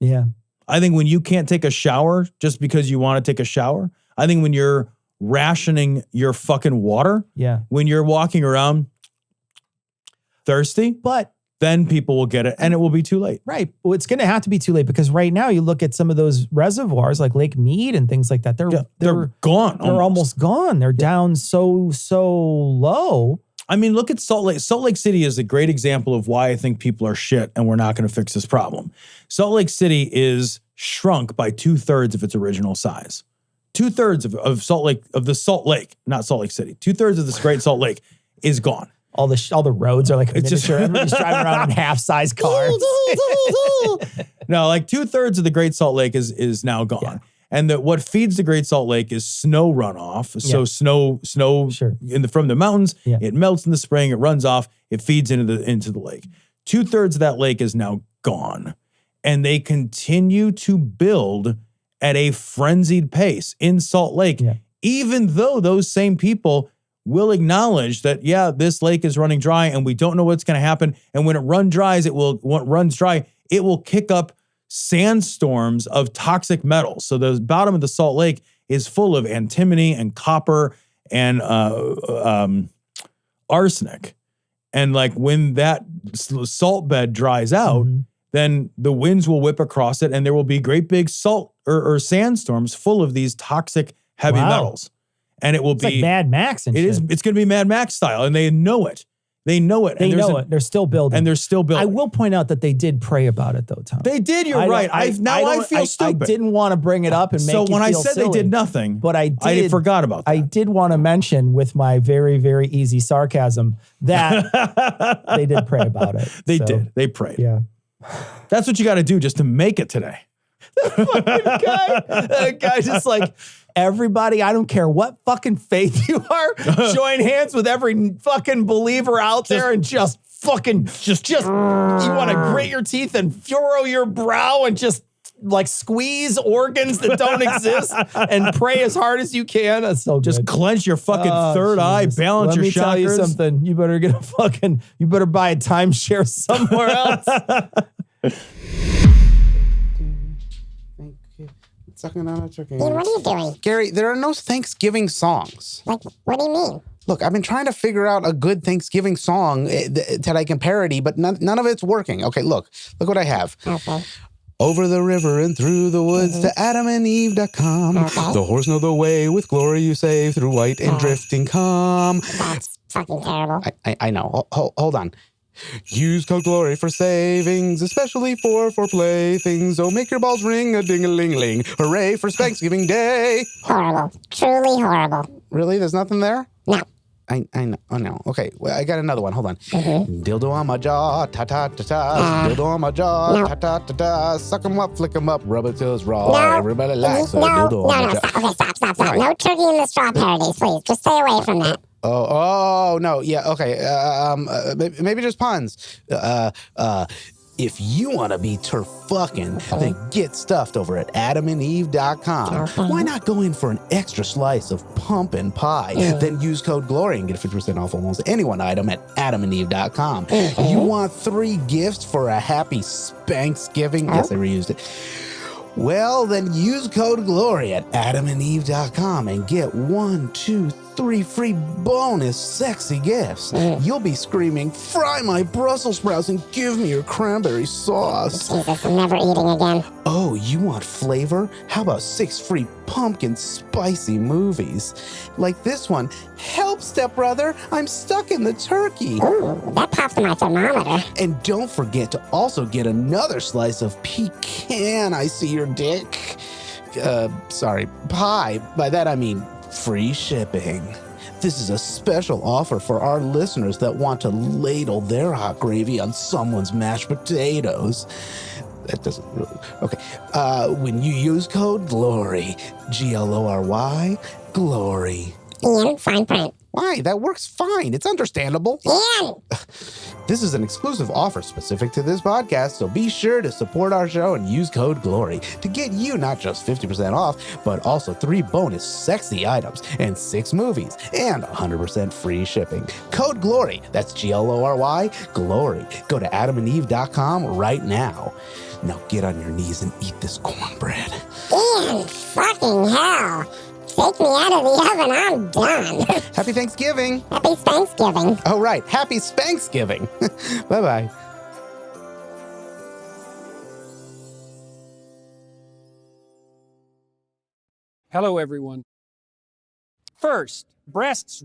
Yeah. I think when you can't take a shower just because you want to take a shower. I think when you're rationing your fucking water. Yeah. When you're walking around thirsty, but then people will get it and it will be too late. Right. Well, it's going to have to be too late because right now you look at some of those reservoirs like Lake Mead and things like that. They're gone. They're almost gone. They're down so low. I mean, look at Salt Lake. Salt Lake City is a great example of why I think people are shit and we're not going to fix this problem. Salt Lake City is shrunk by 2/3 of its original size. 2/3 of Salt Lake, of the Salt Lake, not Salt Lake City. 2/3 of this great Salt Lake is gone. All the roads are like a miniature. Everybody's driving around in half-size cars. No, like 2/3 of the Great Salt Lake is now gone. Yeah. And what feeds the Great Salt Lake is snow runoff. So snow sure. From the mountains, it melts in the spring, it runs off, it feeds into the lake. 2/3 of that lake is now gone. And they continue to build at a frenzied pace in Salt Lake, even though those same people will acknowledge that, this lake is running dry and we don't know what's going to happen. And when it runs dry, it will kick up sandstorms of toxic metals. So the bottom of the Salt Lake is full of antimony and copper and arsenic. And like when that salt bed dries out, then the winds will whip across it and there will be great big salt or sandstorms full of these toxic heavy metals. And it will be like Mad Max and shit. It's going to be Mad Max style and they know it. They know it. They know it. They're still building. And they're still building. I will point out that they did pray about it though, Tom. They did, you're right. I feel stupid. I didn't want to bring it up and make you feel silly. So when I said they did nothing, but I forgot about that. I did want to mention with my very, very easy sarcasm that they did pray about it. They did. They prayed. Yeah. That's what you got to do just to make it today. The guy just like, everybody, I don't care what fucking faith you are, join hands with every fucking believer out there and just you want to grit your teeth and furrow your brow and just like squeeze organs that don't exist and pray as hard as you can. That's so just good. Clench your fucking third eye, balance your chakras. Let me tell you something. You better buy a timeshare somewhere else. Sucking on a turkey. Ian, what are you doing? Gary, there are no Thanksgiving songs. Like, what do you mean? Look, I've been trying to figure out a good Thanksgiving song that I can parody, but none of it's working. Okay, look what I have. Okay. Over the river and through the woods to AdamandEve.com. Okay. The horse know the way, with glory you save, through white and drifting calm. That's fucking terrible. I know. Hold on. Use code GLORY for savings, especially for playthings. Oh, make your balls ring a ding-a-ling-ling. Hooray for Thanksgiving Day. Horrible. Truly horrible. Really? There's nothing there? No. I know. Oh, no. Okay. Well, I got another one. Hold on. Dildo on my jaw. Ta-ta-ta-ta. Dildo on my jaw. No. Ta-ta-ta-ta. Suck 'em up, flick 'em up, rub it till it's raw. No. Everybody likes a No, dildo on my jaw. stop. Okay, stop. No turkey in the straw parodies, please. Just stay away from that. Oh, no. Yeah, okay. Maybe just puns. If you want to be turf fucking, then get stuffed over at adamandeve.com. Why not go in for an extra slice of pumpkin pie? Then use code GLORY and get 50% off almost any one item at adamandeve.com. You want 3 gifts for a happy Spanksgiving? Yes, I reused it. Well, then use code GLORY at adamandeve.com and get 1, 2, 3 free bonus sexy gifts. You'll be screaming, fry my Brussels sprouts and give me your cranberry sauce. Jesus, I'm never eating again. Oh, you want flavor? How about 6 free pumpkin spicy movies? Like this one, help stepbrother, I'm stuck in the turkey. Ooh, that popped my thermometer. And don't forget to also get another slice of pecan, I see your dick. Pie. By that I mean free shipping. This is a special offer for our listeners that want to ladle their hot gravy on someone's mashed potatoes. That doesn't really... Okay. When you use code GLORY, GLORY, GLORY. Ian, fine print. Why? That works fine. It's understandable. Ian! This is an exclusive offer specific to this podcast, so be sure to support our show and use code GLORY to get you not just 50% off, but also 3 bonus sexy items and 6 movies and 100% free shipping. Code GLORY, that's GLORY, GLORY. Go to adamandeve.com right now. Now get on your knees and eat this cornbread. Ian, fucking hell. Take me out of the oven, I'm done. Happy Thanksgiving. Happy Thanksgiving. Oh, right. Happy Spanksgiving. Bye-bye. Hello, everyone. First, breasts.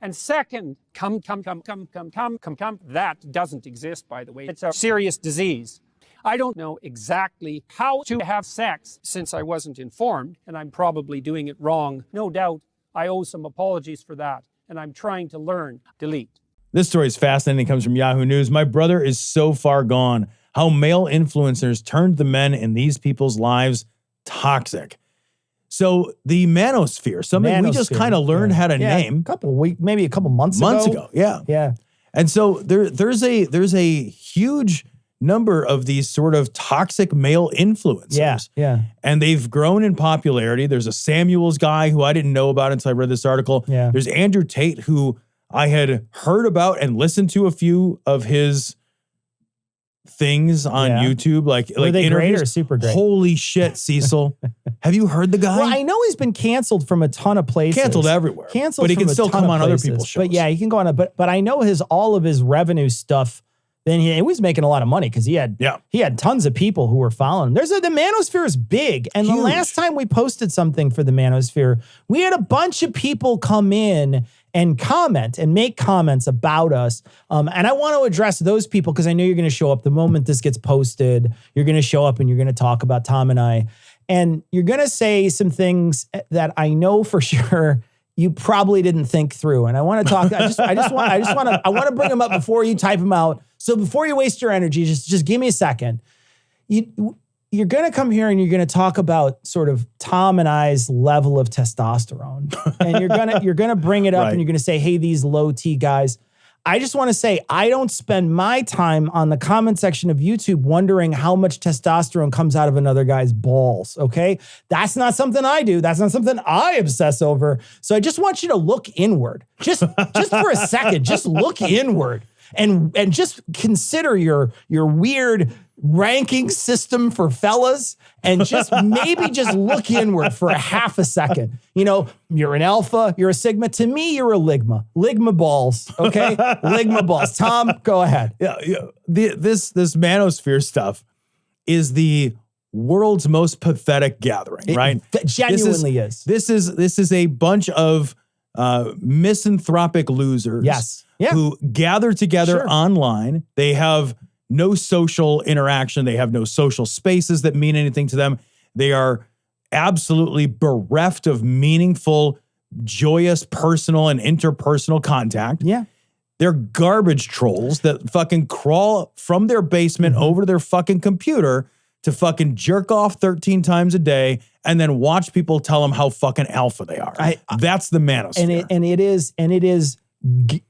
And second, come. That doesn't exist, by the way. It's a serious disease. I don't know exactly how to have sex since I wasn't informed, and I'm probably doing it wrong. No doubt, I owe some apologies for that, and I'm trying to learn. Delete. This story is fascinating. It comes from Yahoo News. My brother is so far gone. How male influencers turned the men in these people's lives toxic. So the manosphere, something we just kind of learned how to name. Maybe a couple months ago. Yeah. And so there's a huge number of these sort of toxic male influencers. Yeah. And they've grown in popularity. There's a Samuels guy who I didn't know about until I read this article. Yeah. There's Andrew Tate, who I had heard about and listened to a few of his things on YouTube, like Were they interviews. great or super great? Holy shit, Cecil. Have you heard the guy? Well, I know he's been canceled from a ton of places. Canceled everywhere. Canceled but he from can a still ton come of on other places. people's shows. But yeah, he can go on. But I know all of his revenue stuff. Then he was making a lot of money because he had tons of people who were following him. The manosphere is big. And Huge. The last time we posted something for the manosphere, we had a bunch of people come in and comment and make comments about us. And I want to address those people because I know you're going to show up the moment this gets posted. You're going to show up and you're going to talk about Tom and I. And you're going to say some things that I know for sure you probably didn't think through. And I want to talk, I want to bring them up before you type them out. So before you waste your energy, just give me a second. You're going to come here and you're going to talk about sort of Tom and I's level of testosterone. And you're going to bring it up and you're going to say, hey, these low T guys. I just want to say, I don't spend my time on the comment section of YouTube wondering how much testosterone comes out of another guy's balls, okay? That's not something I do. That's not something I obsess over. So I just want you to look inward. Just for a second, just look inward and just consider your weird ranking system for fellas and just maybe just look inward for a half a second. You know, you're an alpha, you're a sigma. To me, you're a ligma. Ligma balls, okay? Ligma balls. Tom, go ahead. Yeah. This manosphere stuff is the world's most pathetic gathering, right? It genuinely is. This is a bunch of misanthropic losers. Yes. Yeah. Who gather together Sure. online. They have no social interaction. They have no social spaces that mean anything to them. They are absolutely bereft of meaningful, joyous, personal, and interpersonal contact. Yeah. They're garbage trolls that fucking crawl from their basement over to their fucking computer to fucking jerk off 13 times a day and then watch people tell them how fucking alpha they are. That's the manosphere. And it is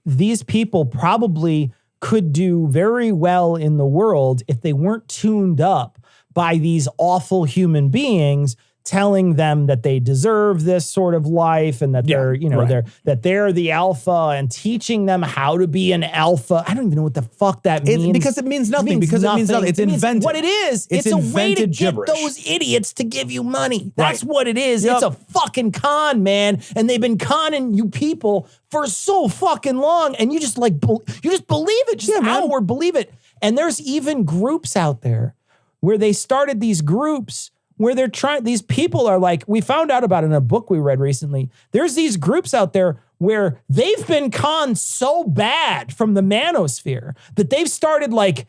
these people probably could do very well in the world if they weren't tuned up by these awful human beings telling them that they deserve this sort of life and that they're, you know, they're the alpha and teaching them how to be an alpha. I don't even know what the fuck that means. Because it means nothing. It means nothing. It's invented. What it is, it's a way to gibberish. get those idiots to give you money. That's what it is. It's a fucking con, man. And they've been conning you people for so fucking long. And you just like, you just believe it. Just outward believe it. And there's even groups out there where they started these groups where they're trying, these people are like, we found out about it in a book we read recently. There's these groups out there where they've been conned so bad from the manosphere that they've started like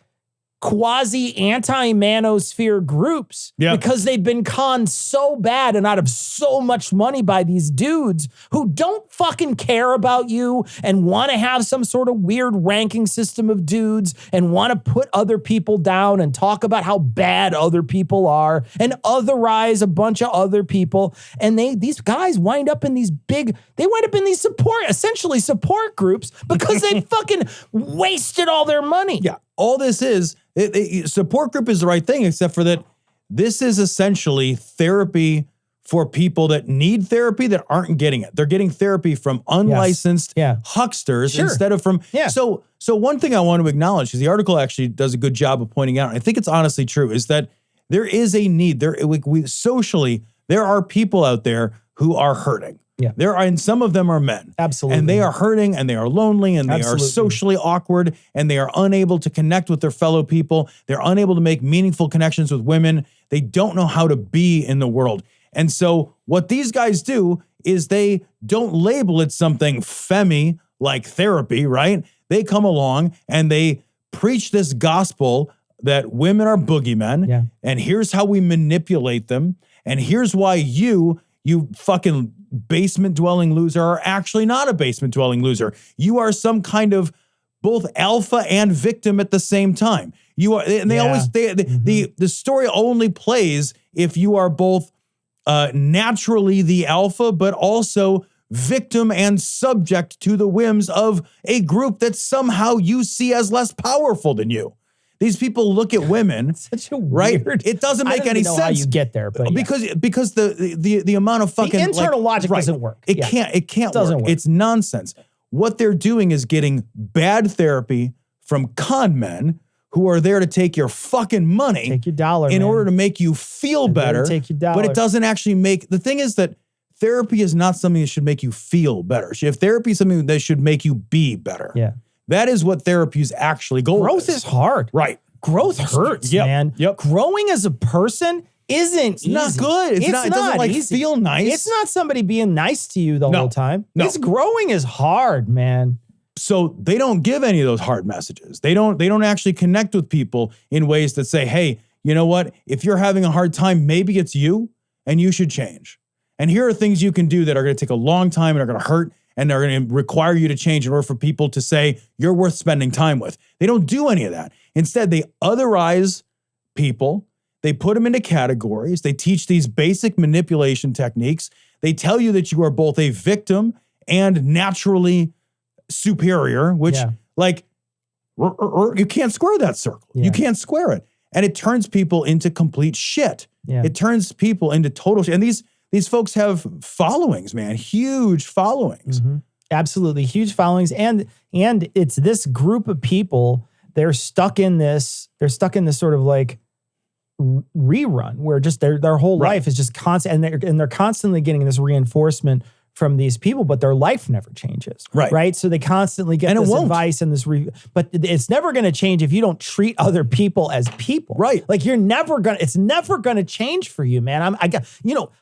quasi anti-manosphere groups because they've been conned so bad and out of so much money by these dudes who don't fucking care about you and want to have some sort of weird ranking system of dudes and want to put other people down and talk about how bad other people are and otherize a bunch of other people. And these guys wind up in these essentially support groups because they fucking wasted all their money. Yeah. All this is, support group is the right thing, except for that this is essentially therapy for people that need therapy that aren't getting it. They're getting therapy from unlicensed hucksters instead of from... So one thing I want to acknowledge, because the article actually does a good job of pointing out, and I think it's honestly true, is that there is a need. Socially, there are people out there who are hurting. Yeah. And some of them are men. Absolutely. And they are hurting and they are lonely and they are socially awkward and they are unable to connect with their fellow people. They're unable to make meaningful connections with women. They don't know how to be in the world. And so what these guys do is they don't label it something femmy like therapy, right? They come along and they preach this gospel that women are boogeymen. Yeah. And here's how we manipulate them. And here's why you fucking basement dwelling loser are actually not a basement dwelling loser. You are some kind of both alpha and victim at the same time. You are, and the story only plays if you are both naturally the alpha, but also victim and subject to the whims of a group that somehow you see as less powerful than you. These people look at women, such a weird, it doesn't make any sense. How you get there, but because the amount of fucking the internal logic doesn't work. It can't work. It's nonsense. What they're doing is getting bad therapy from con men who are there to take your fucking money, take your dollar, in order to make you feel better. Take your dollar. But it doesn't actually make. The thing is that therapy is not something that should make you feel better. If therapy is something that should make you be better. Yeah. That is what therapy's actually goal is. Growth is hard. Right. Growth hurts, man. Yep. Growing as a person isn't easy. Not good. It doesn't like easy. Feel nice. It's not somebody being nice to you the whole time. No. It's growing is hard, man. So they don't give any of those hard messages. They don't actually connect with people in ways that say, hey, you know what? If you're having a hard time, maybe it's you and you should change. And here are things you can do that are going to take a long time and are going to hurt and they're going to require you to change in order for people to say you're worth spending time with. They don't do any of that. Instead, they otherize people. They put them into categories. They teach these basic manipulation techniques. They tell you that you are both a victim and naturally superior, which you can't square that circle. Yeah. You can't square it. And it turns people into complete shit. Yeah. It turns people into total shit. And these folks have followings, man, huge followings. Mm-hmm. Absolutely, huge followings. And it's this group of people, they're stuck in this sort of like rerun where just their whole life is just constant, and they're constantly getting this reinforcement from these people, but their life never changes. Right. So they constantly get this advice and this, but it's never going to change if you don't treat other people as people. Right. Like it's never going to change for you, man.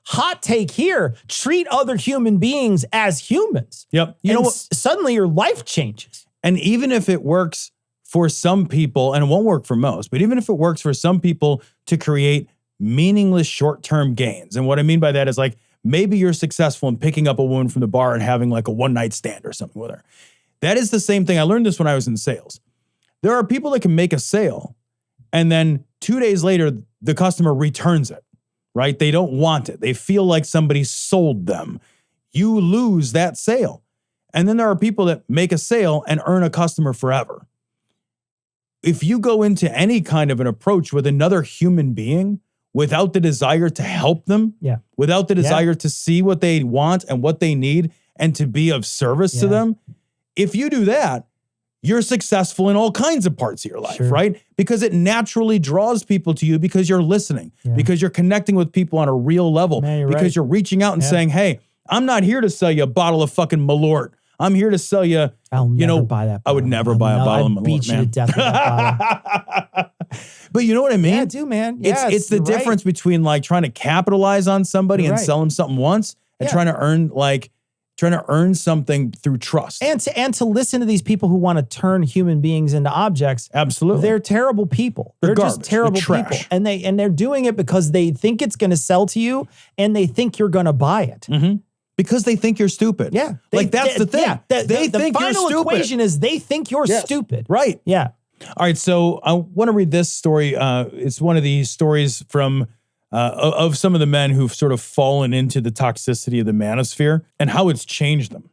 Hot take here, treat other human beings as humans. Yep. You know what? Suddenly your life changes. And even if it works for some people, and it won't work for most, but even if it works for some people to create meaningless short-term gains. And what I mean by that is like, maybe you're successful in picking up a woman from the bar and having like a one-night stand or something with her. That is the same thing. I learned this when I was in sales. There are people that can make a sale and then 2 days later, the customer returns it, right? They don't want it. They feel like somebody sold them. You lose that sale. And then there are people that make a sale and earn a customer forever. If you go into any kind of an approach with another human being without the desire to help them, without the desire to see what they want and what they need and to be of service to them, if you do that, you're successful in all kinds of parts of your life, right? Because it naturally draws people to you because you're listening, because you're connecting with people on a real level, because you're reaching out and saying, hey, I'm not here to sell you a bottle of fucking Malort. I'm here to sell you, I'll never buy that bottle. I would never buy a bottle of Malort, beat you to death with that bottle. But you know what I mean? Yeah, I do, man. Yeah, it's the difference between like trying to capitalize on somebody and sell them something once and trying to earn something through trust. And to listen to these people who want to turn human beings into objects. Absolutely. They're terrible people. They're just terrible people. And they're doing it because they think it's going to sell to you and they think you're going to buy it. Mm-hmm. Because they think you're stupid. Yeah. That's the thing. Yeah, they think you're stupid. The final equation is they think you're stupid. Right. Yeah. All right. So I want to read this story. It's one of the stories from of some of the men who've sort of fallen into the toxicity of the manosphere and how it's changed them.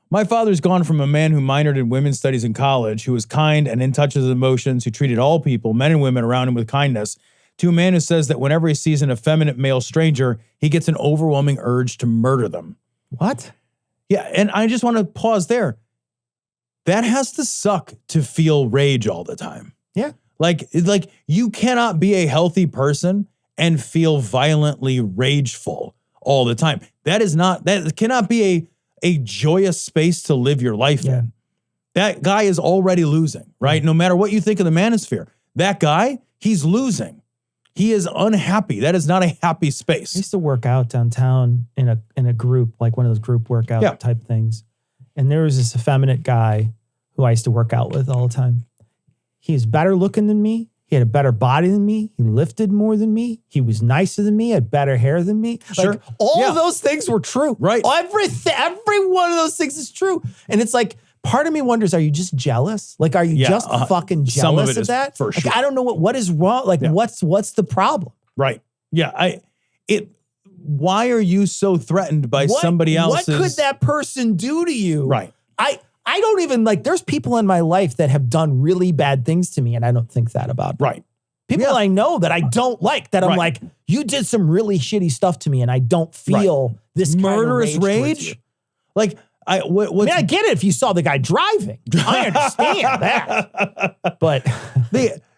My father's gone from a man who minored in women's studies in college, who was kind and in touch with his emotions, who treated all people, men and women around him with kindness, to a man who says that whenever he sees an effeminate male stranger, he gets an overwhelming urge to murder them. What? Yeah, and I just want to pause there. That has to suck to feel rage all the time. Yeah. Like you cannot be a healthy person and feel violently rageful all the time. That cannot be a joyous space to live your life in. That guy is already losing, right? No matter what you think of the manosphere, that guy, he's losing. He is unhappy. That is not a happy space. I used to work out downtown in a group, like one of those group workout type things. And there was this effeminate guy who I used to work out with all the time. He was better looking than me. He had a better body than me. He lifted more than me. He was nicer than me, had better hair than me. Sure. Like, all of those things were true. Right. Every one of those things is true. And it's like, part of me wonders, are you just jealous? Like, are you just fucking jealous some of, it of is that? For sure. Like, I don't know what is wrong. Like, what's the problem? Right. Yeah. Why are you so threatened by somebody else's? What could that person do to you? Right. I don't even there's people in my life that have done really bad things to me and I don't think that about them. Right. People I know that I don't like, that I'm like, you did some really shitty stuff to me and I don't feel this murderous kind of rage. Like, I get it if you saw the guy driving. I understand that. But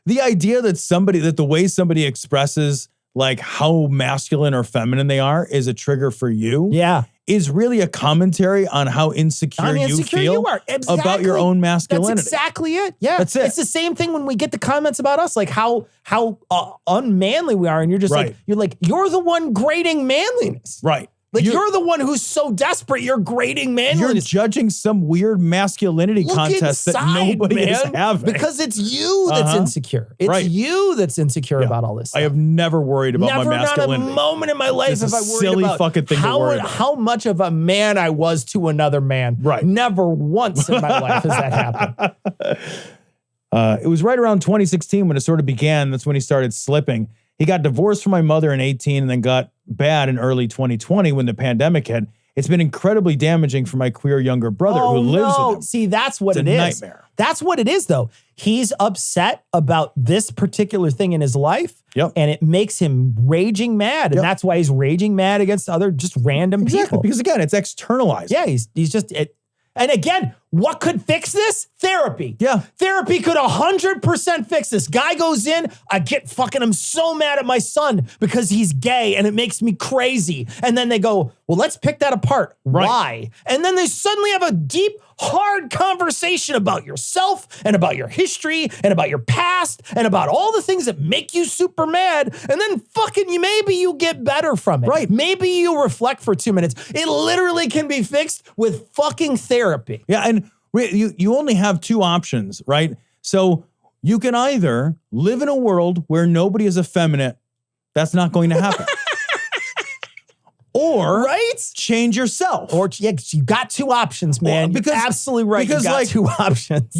the idea that the way somebody expresses like how masculine or feminine they are is a trigger for you. Yeah. Is really a commentary on how insecure you feel about your own masculinity. That's exactly it. Yeah. That's it. It's the same thing when we get the comments about us, like how unmanly we are. And you're just you're the one grading manliness. Right. Like you're the one who's so desperate, you're grading manliness. You're judging some weird masculinity contest that nobody is having. Because it's you that's insecure. It's you that's insecure about all this stuff. I have never worried about my masculinity. Not a moment in my life have I worried silly about fucking thing to worry about. How much of a man I was to another man. Right. Never once in my life has that happened. It was right around 2016 when it sort of began. That's when he started slipping. He got divorced from my mother in 2018 and then got bad in early 2020 when the pandemic hit. It's been incredibly damaging for my queer younger brother who lives with him. See, that's what it is. Nightmare. That's what it is, though. He's upset about this particular thing in his life, and it makes him raging mad, and that's why he's raging mad against other just random people. Because again, it's externalized. Yeah, he's just And again, what could fix this? Therapy. Yeah. Therapy could 100% fix this. Guy goes in, I'm so mad at my son because he's gay and it makes me crazy. And then they go, well, let's pick that apart. Right. Why? And then they suddenly have a deep, hard conversation about yourself and about your history and about your past and about all the things that make you super mad. And then maybe you get better from it. Right. Maybe you reflect for 2 minutes. It literally can be fixed with fucking therapy. Yeah, and you only have two options, right? So you can either live in a world where nobody is effeminate. That's not going to happen. Or change yourself. Or you got two options, man. Well, You're absolutely right. Because you got two options.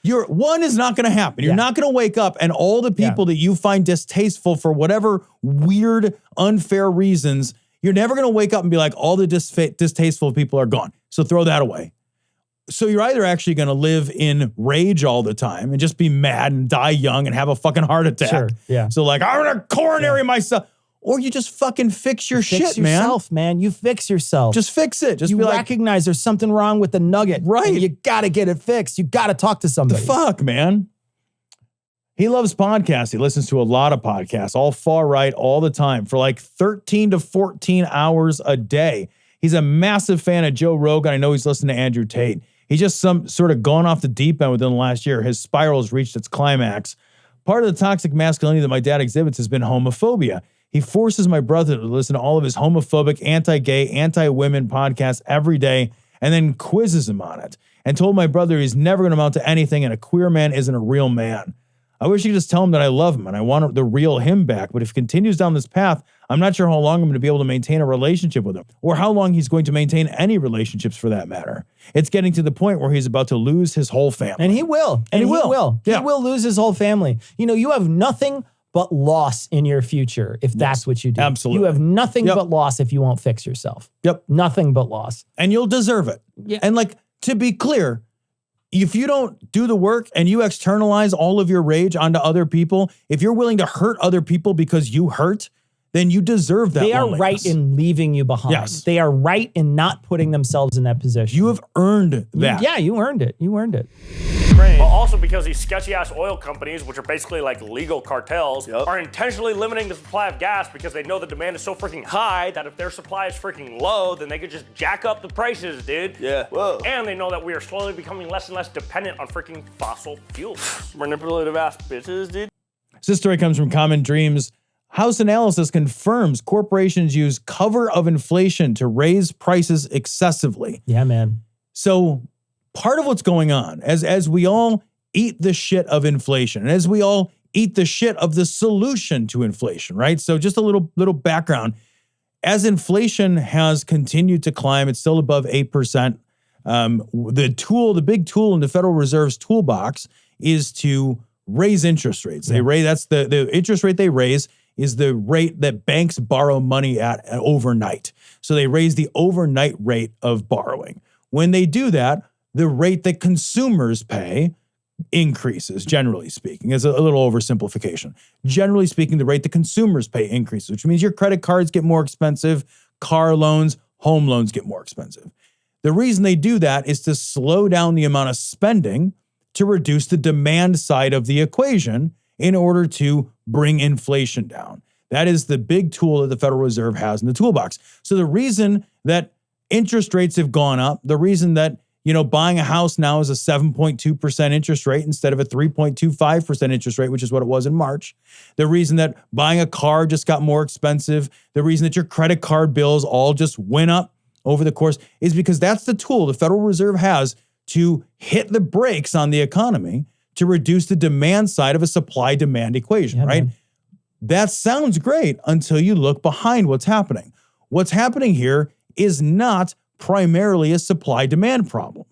Your one is not going to happen. You're not going to wake up and all the people that you find distasteful for whatever weird, unfair reasons, you're never going to wake up and be like, all the distasteful people are gone. So throw that away. So you're either actually going to live in rage all the time and just be mad and die young and have a fucking heart attack. Sure, yeah. So like, I'm going to coronary myself. Or you just fucking fix your shit, man. Yourself, man. You fix yourself. Just fix it. Just you be like, recognize there's something wrong with the nugget. Right. And you got to get it fixed. You got to talk to somebody. the fuck, man? He loves podcasts. He listens to a lot of podcasts, all far right, all the time, for like 13 to 14 hours a day. He's a massive fan of Joe Rogan. I know he's listening to Andrew Tate. He's just sort of gone off the deep end within the last year. His spiral has reached its climax. Part of the toxic masculinity that my dad exhibits has been homophobia. He forces my brother to listen to all of his homophobic, anti-gay, anti-women podcasts every day and then quizzes him on it and told my brother he's never going to amount to anything and a queer man isn't a real man. I wish he could just tell him that I love him and I want the real him back, but if he continues down this path, I'm not sure how long I'm going to be able to maintain a relationship with him or how long he's going to maintain any relationships for that matter. It's getting to the point where he's about to lose his whole family. And he will. And he will. Yeah. He will lose his whole family. You know, you have nothing but loss in your future if that's what you do. Absolutely. You have nothing but loss if you won't fix yourself. Yep. Nothing but loss. And you'll deserve it. Yeah. And like, to be clear, if you don't do the work and you externalize all of your rage onto other people, if you're willing to hurt other people because you hurt, then you deserve that. They are loneliness. right in leaving you behind. Yes. They are right in not putting themselves in that position. You have earned that. Yeah, you earned it. You earned it. But also because these sketchy-ass oil companies, which are basically like legal cartels, are intentionally limiting the supply of gas because they know the demand is so freaking high that if their supply is freaking low, then they could just jack up the prices, dude. Yeah. Whoa. And they know that we are slowly becoming less and less dependent on freaking fossil fuels. Manipulative-ass bitches, dude. This story comes from Common Dreams. House analysis confirms corporations use cover of inflation to raise prices excessively. Yeah, man. So part of what's going on, as we all eat the shit of inflation, and as we all eat the shit of the solution to inflation, right? So just a little background. As inflation has continued to climb, it's still above 8%. The big tool in the Federal Reserve's toolbox is to raise interest rates. That's the interest rate they raise is the rate that banks borrow money at overnight. So they raise the overnight rate of borrowing. When they do that, the rate that consumers pay increases, generally speaking. It's a little oversimplification. Generally speaking, the rate that consumers pay increases, which means your credit cards get more expensive, car loans, home loans get more expensive. The reason they do that is to slow down the amount of spending to reduce the demand side of the equation in order to bring inflation down. That is the big tool that the Federal Reserve has in the toolbox. So the reason that interest rates have gone up, the reason that, buying a house now is a 7.2% interest rate instead of a 3.25% interest rate, which is what it was in March. The reason that buying a car just got more expensive, the reason that your credit card bills all just went up over the course is because that's the tool the Federal Reserve has to hit the brakes on the economy to reduce the demand side of a supply-demand equation, right? Man. That sounds great until you look behind what's happening. What's happening here is not primarily a supply-demand problem.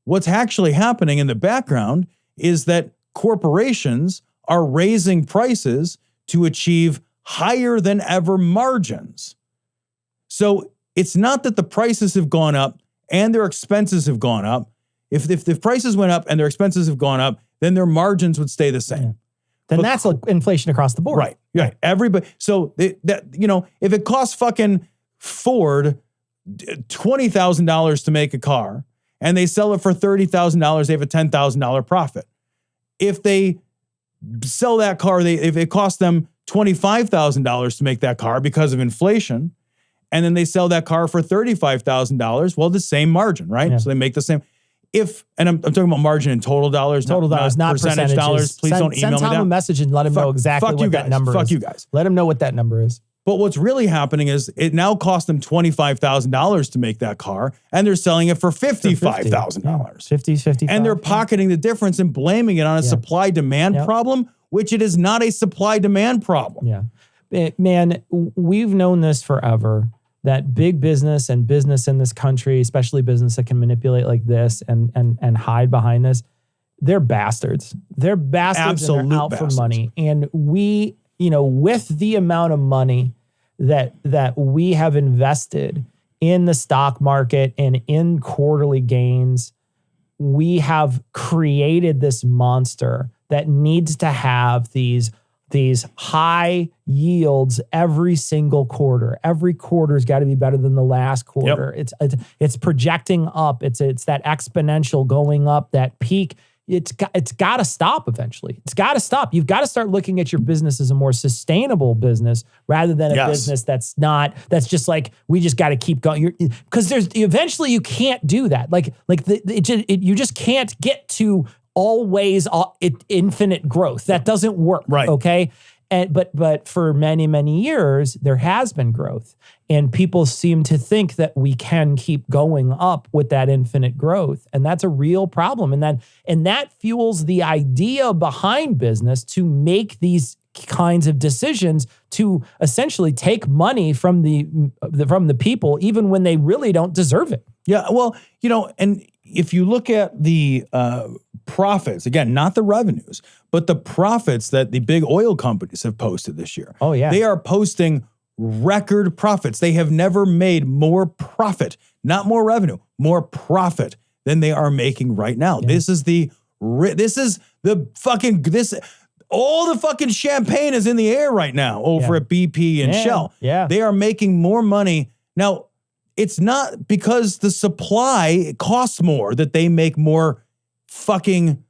What's actually happening in the background is that corporations are raising prices to achieve higher than ever margins. So it's not that the prices have gone up and their expenses have gone up. If the prices went up and their expenses have gone up, then their margins would stay the same. Yeah. Then that's like inflation across the board. Right. Everybody. So if it costs fucking Ford $20,000 to make a car, and they sell it for $30,000, they have a $10,000 profit. If they sell that car, if it costs them $25,000 to make that car because of inflation, and then they sell that car for $35,000, well, the same margin, right? Yeah. So they make the same. And I'm talking about margin in total dollars, not percentage dollars. Please don't email me that. Send Tom a message and let him know exactly what that number is. Fuck you guys. Let him know what that number is. But what's really happening is it now costs them $25,000 to make that car, and they're selling it for $55,000. 55. And they're pocketing the difference and blaming it on a supply-demand problem, which it is not a supply-demand problem. Yeah. Man, we've known this forever, that big business and business in this country, especially business that can manipulate like this and hide behind this, they're bastards. They're bastards. Absolute and they're out bastards. for money. And we, with the amount of money that we have invested in the stock market and in quarterly gains, we have created this monster that needs to have these high yields every single quarter. Every quarter's got to be better than the last quarter. Yep. It's projecting up. It's that exponential going up, that peak. It's got to stop eventually. It's got to stop. You've got to start looking at your business as a more sustainable business rather than a business that's just like, we just got to keep going. Because eventually you can't do that. You just can't get to always infinite growth. That doesn't work. Right. Okay. But for many, many years, there has been growth, and people seem to think that we can keep going up with that infinite growth. And that's a real problem. And that fuels the idea behind business to make these kinds of decisions to essentially take money from the people, even when they really don't deserve it. Yeah. Well, and if you look at the profits, again, not the revenues, but the profits that the big oil companies have posted this year. Oh, yeah. They are posting record profits. They have never made more profit, not more revenue, more profit than they are making right now. Yeah. All the fucking champagne is in the air right now over at BP and Shell. Yeah. They are making more money. Now, it's not because the supply costs more that they make more fucking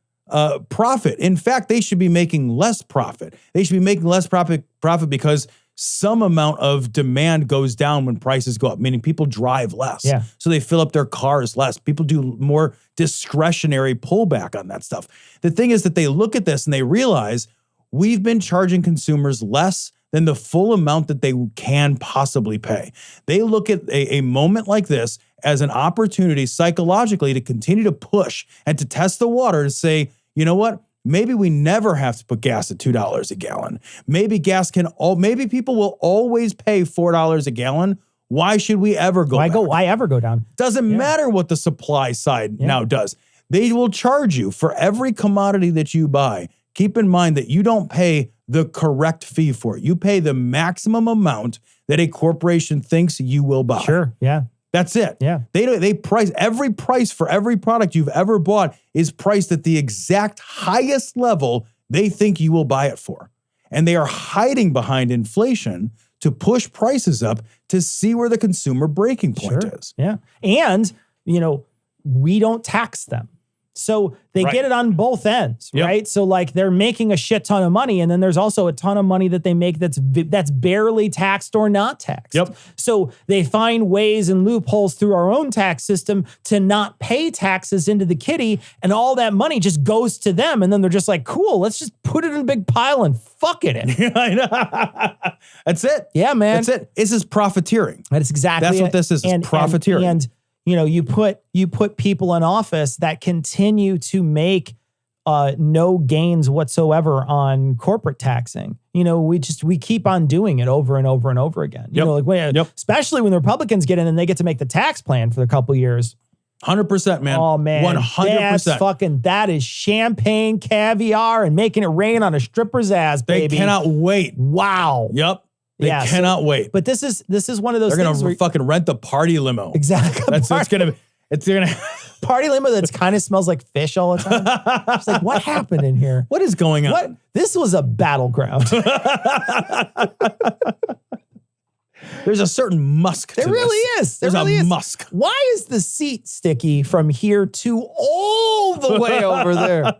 profit. In fact, they should be making less profit. They should be making less profit because some amount of demand goes down when prices go up, meaning people drive less. Yeah. So they fill up their cars less. People do more discretionary pullback on that stuff. The thing is that they look at this and they realize we've been charging consumers less than the full amount that they can possibly pay. They look at a moment like this as an opportunity psychologically to continue to push and to test the water to say, you know what? Maybe we never have to put gas at $2 a gallon. Maybe maybe people will always pay $4 a gallon. Why should we ever go down? Why ever go down? Doesn't matter what the supply side now does. They will charge you for every commodity that you buy. Keep in mind that you don't pay the correct fee for it. You pay the maximum amount that a corporation thinks you will buy. Sure, yeah. That's it. Yeah. They price every price for every product you've ever bought is priced at the exact highest level they think you will buy it for. And they are hiding behind inflation to push prices up to see where the consumer breaking point is. Yeah. And, we don't tax them. So they get it on both ends, right? So like they're making a shit ton of money, and then there's also a ton of money that they make that's barely taxed or not taxed. Yep. So they find ways and loopholes through our own tax system to not pay taxes into the kitty, and all that money just goes to them, and then they're just like, cool, let's just put it in a big pile and fuck it in. I know. That's it. Yeah, man. That's it. This is profiteering. That's exactly That's what this is. It's profiteering. And you put people in office that continue to make no gains whatsoever on corporate taxing. We keep on doing it over and over and over again. Especially when the Republicans get in and they get to make the tax plan for a couple of years. 100%, man. Oh, man. 100%. That is champagne, caviar, and making it rain on a stripper's ass, baby. They cannot wait. Wow. Yep. They cannot wait. But this is one of those They're things. They're going to fucking rent the party limo. Exactly. It's going to party limo that's kind of smells like fish all the time. It's like, what happened in here? What is going on? This was a battleground. There's a certain musk to There really is. There's a musk. Why is the seat sticky from here to all the way over there?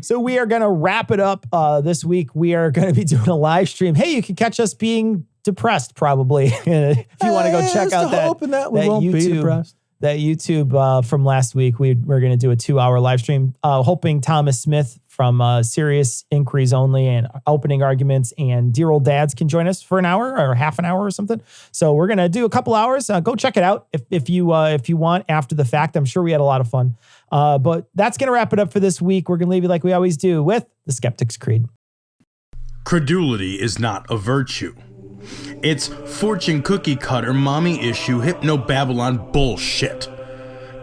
So we are going to wrap it up this week. We are going to be doing a live stream. Hey, you can catch us being depressed probably if you want to go check out that we won't be depressed. That YouTube from last week. We're going to do a 2-hour live stream, hoping Thomas Smith from Serious Inquiries Only and Opening Arguments and Dear Old Dads can join us for an hour or half an hour or something. So we're going to do a couple hours. Go check it out if you want after the fact. I'm sure we had a lot of fun. But that's going to wrap it up for this week. We're going to leave you like we always do with the Skeptic's Creed. Credulity is not a virtue. It's fortune cookie cutter, mommy issue, hypno-Babylon bullshit.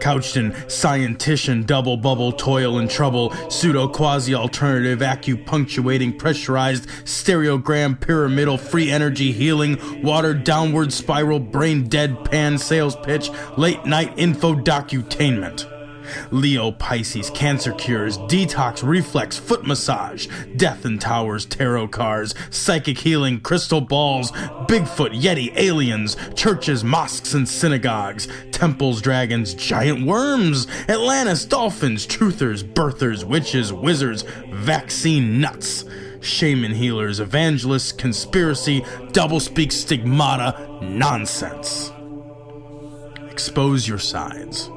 Couched in scientician, double bubble, toil and trouble, pseudo quasi-alternative, acupunctuating, pressurized, stereogram, pyramidal, free energy healing, watered downward spiral, brain deadpan sales pitch, late night info docutainment. Leo, Pisces, cancer cures, detox, reflex, foot massage, death in towers, tarot cards, psychic healing, crystal balls, Bigfoot, Yeti, aliens, churches, mosques and synagogues, temples, dragons, giant worms, Atlantis, dolphins, truthers, birthers, witches, wizards, vaccine nuts, shaman healers, evangelists, conspiracy, doublespeak, stigmata, nonsense. Expose your sides.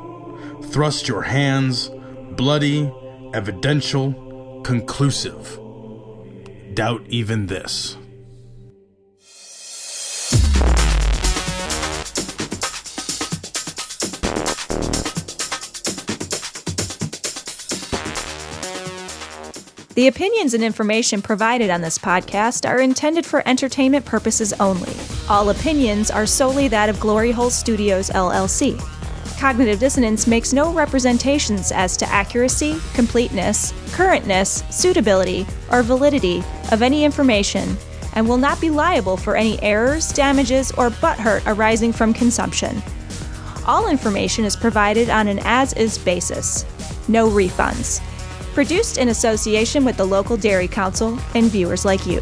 Thrust your hands, bloody, evidential, conclusive. Doubt even this. The opinions and information provided on this podcast are intended for entertainment purposes only. All opinions are solely that of Glory Hole Studios, LLC. Cognitive Dissonance makes no representations as to accuracy, completeness, currentness, suitability, or validity of any information, and will not be liable for any errors, damages, or butthurt arising from consumption. All information is provided on an as-is basis. No refunds. Produced in association with the local Dairy Council and viewers like you.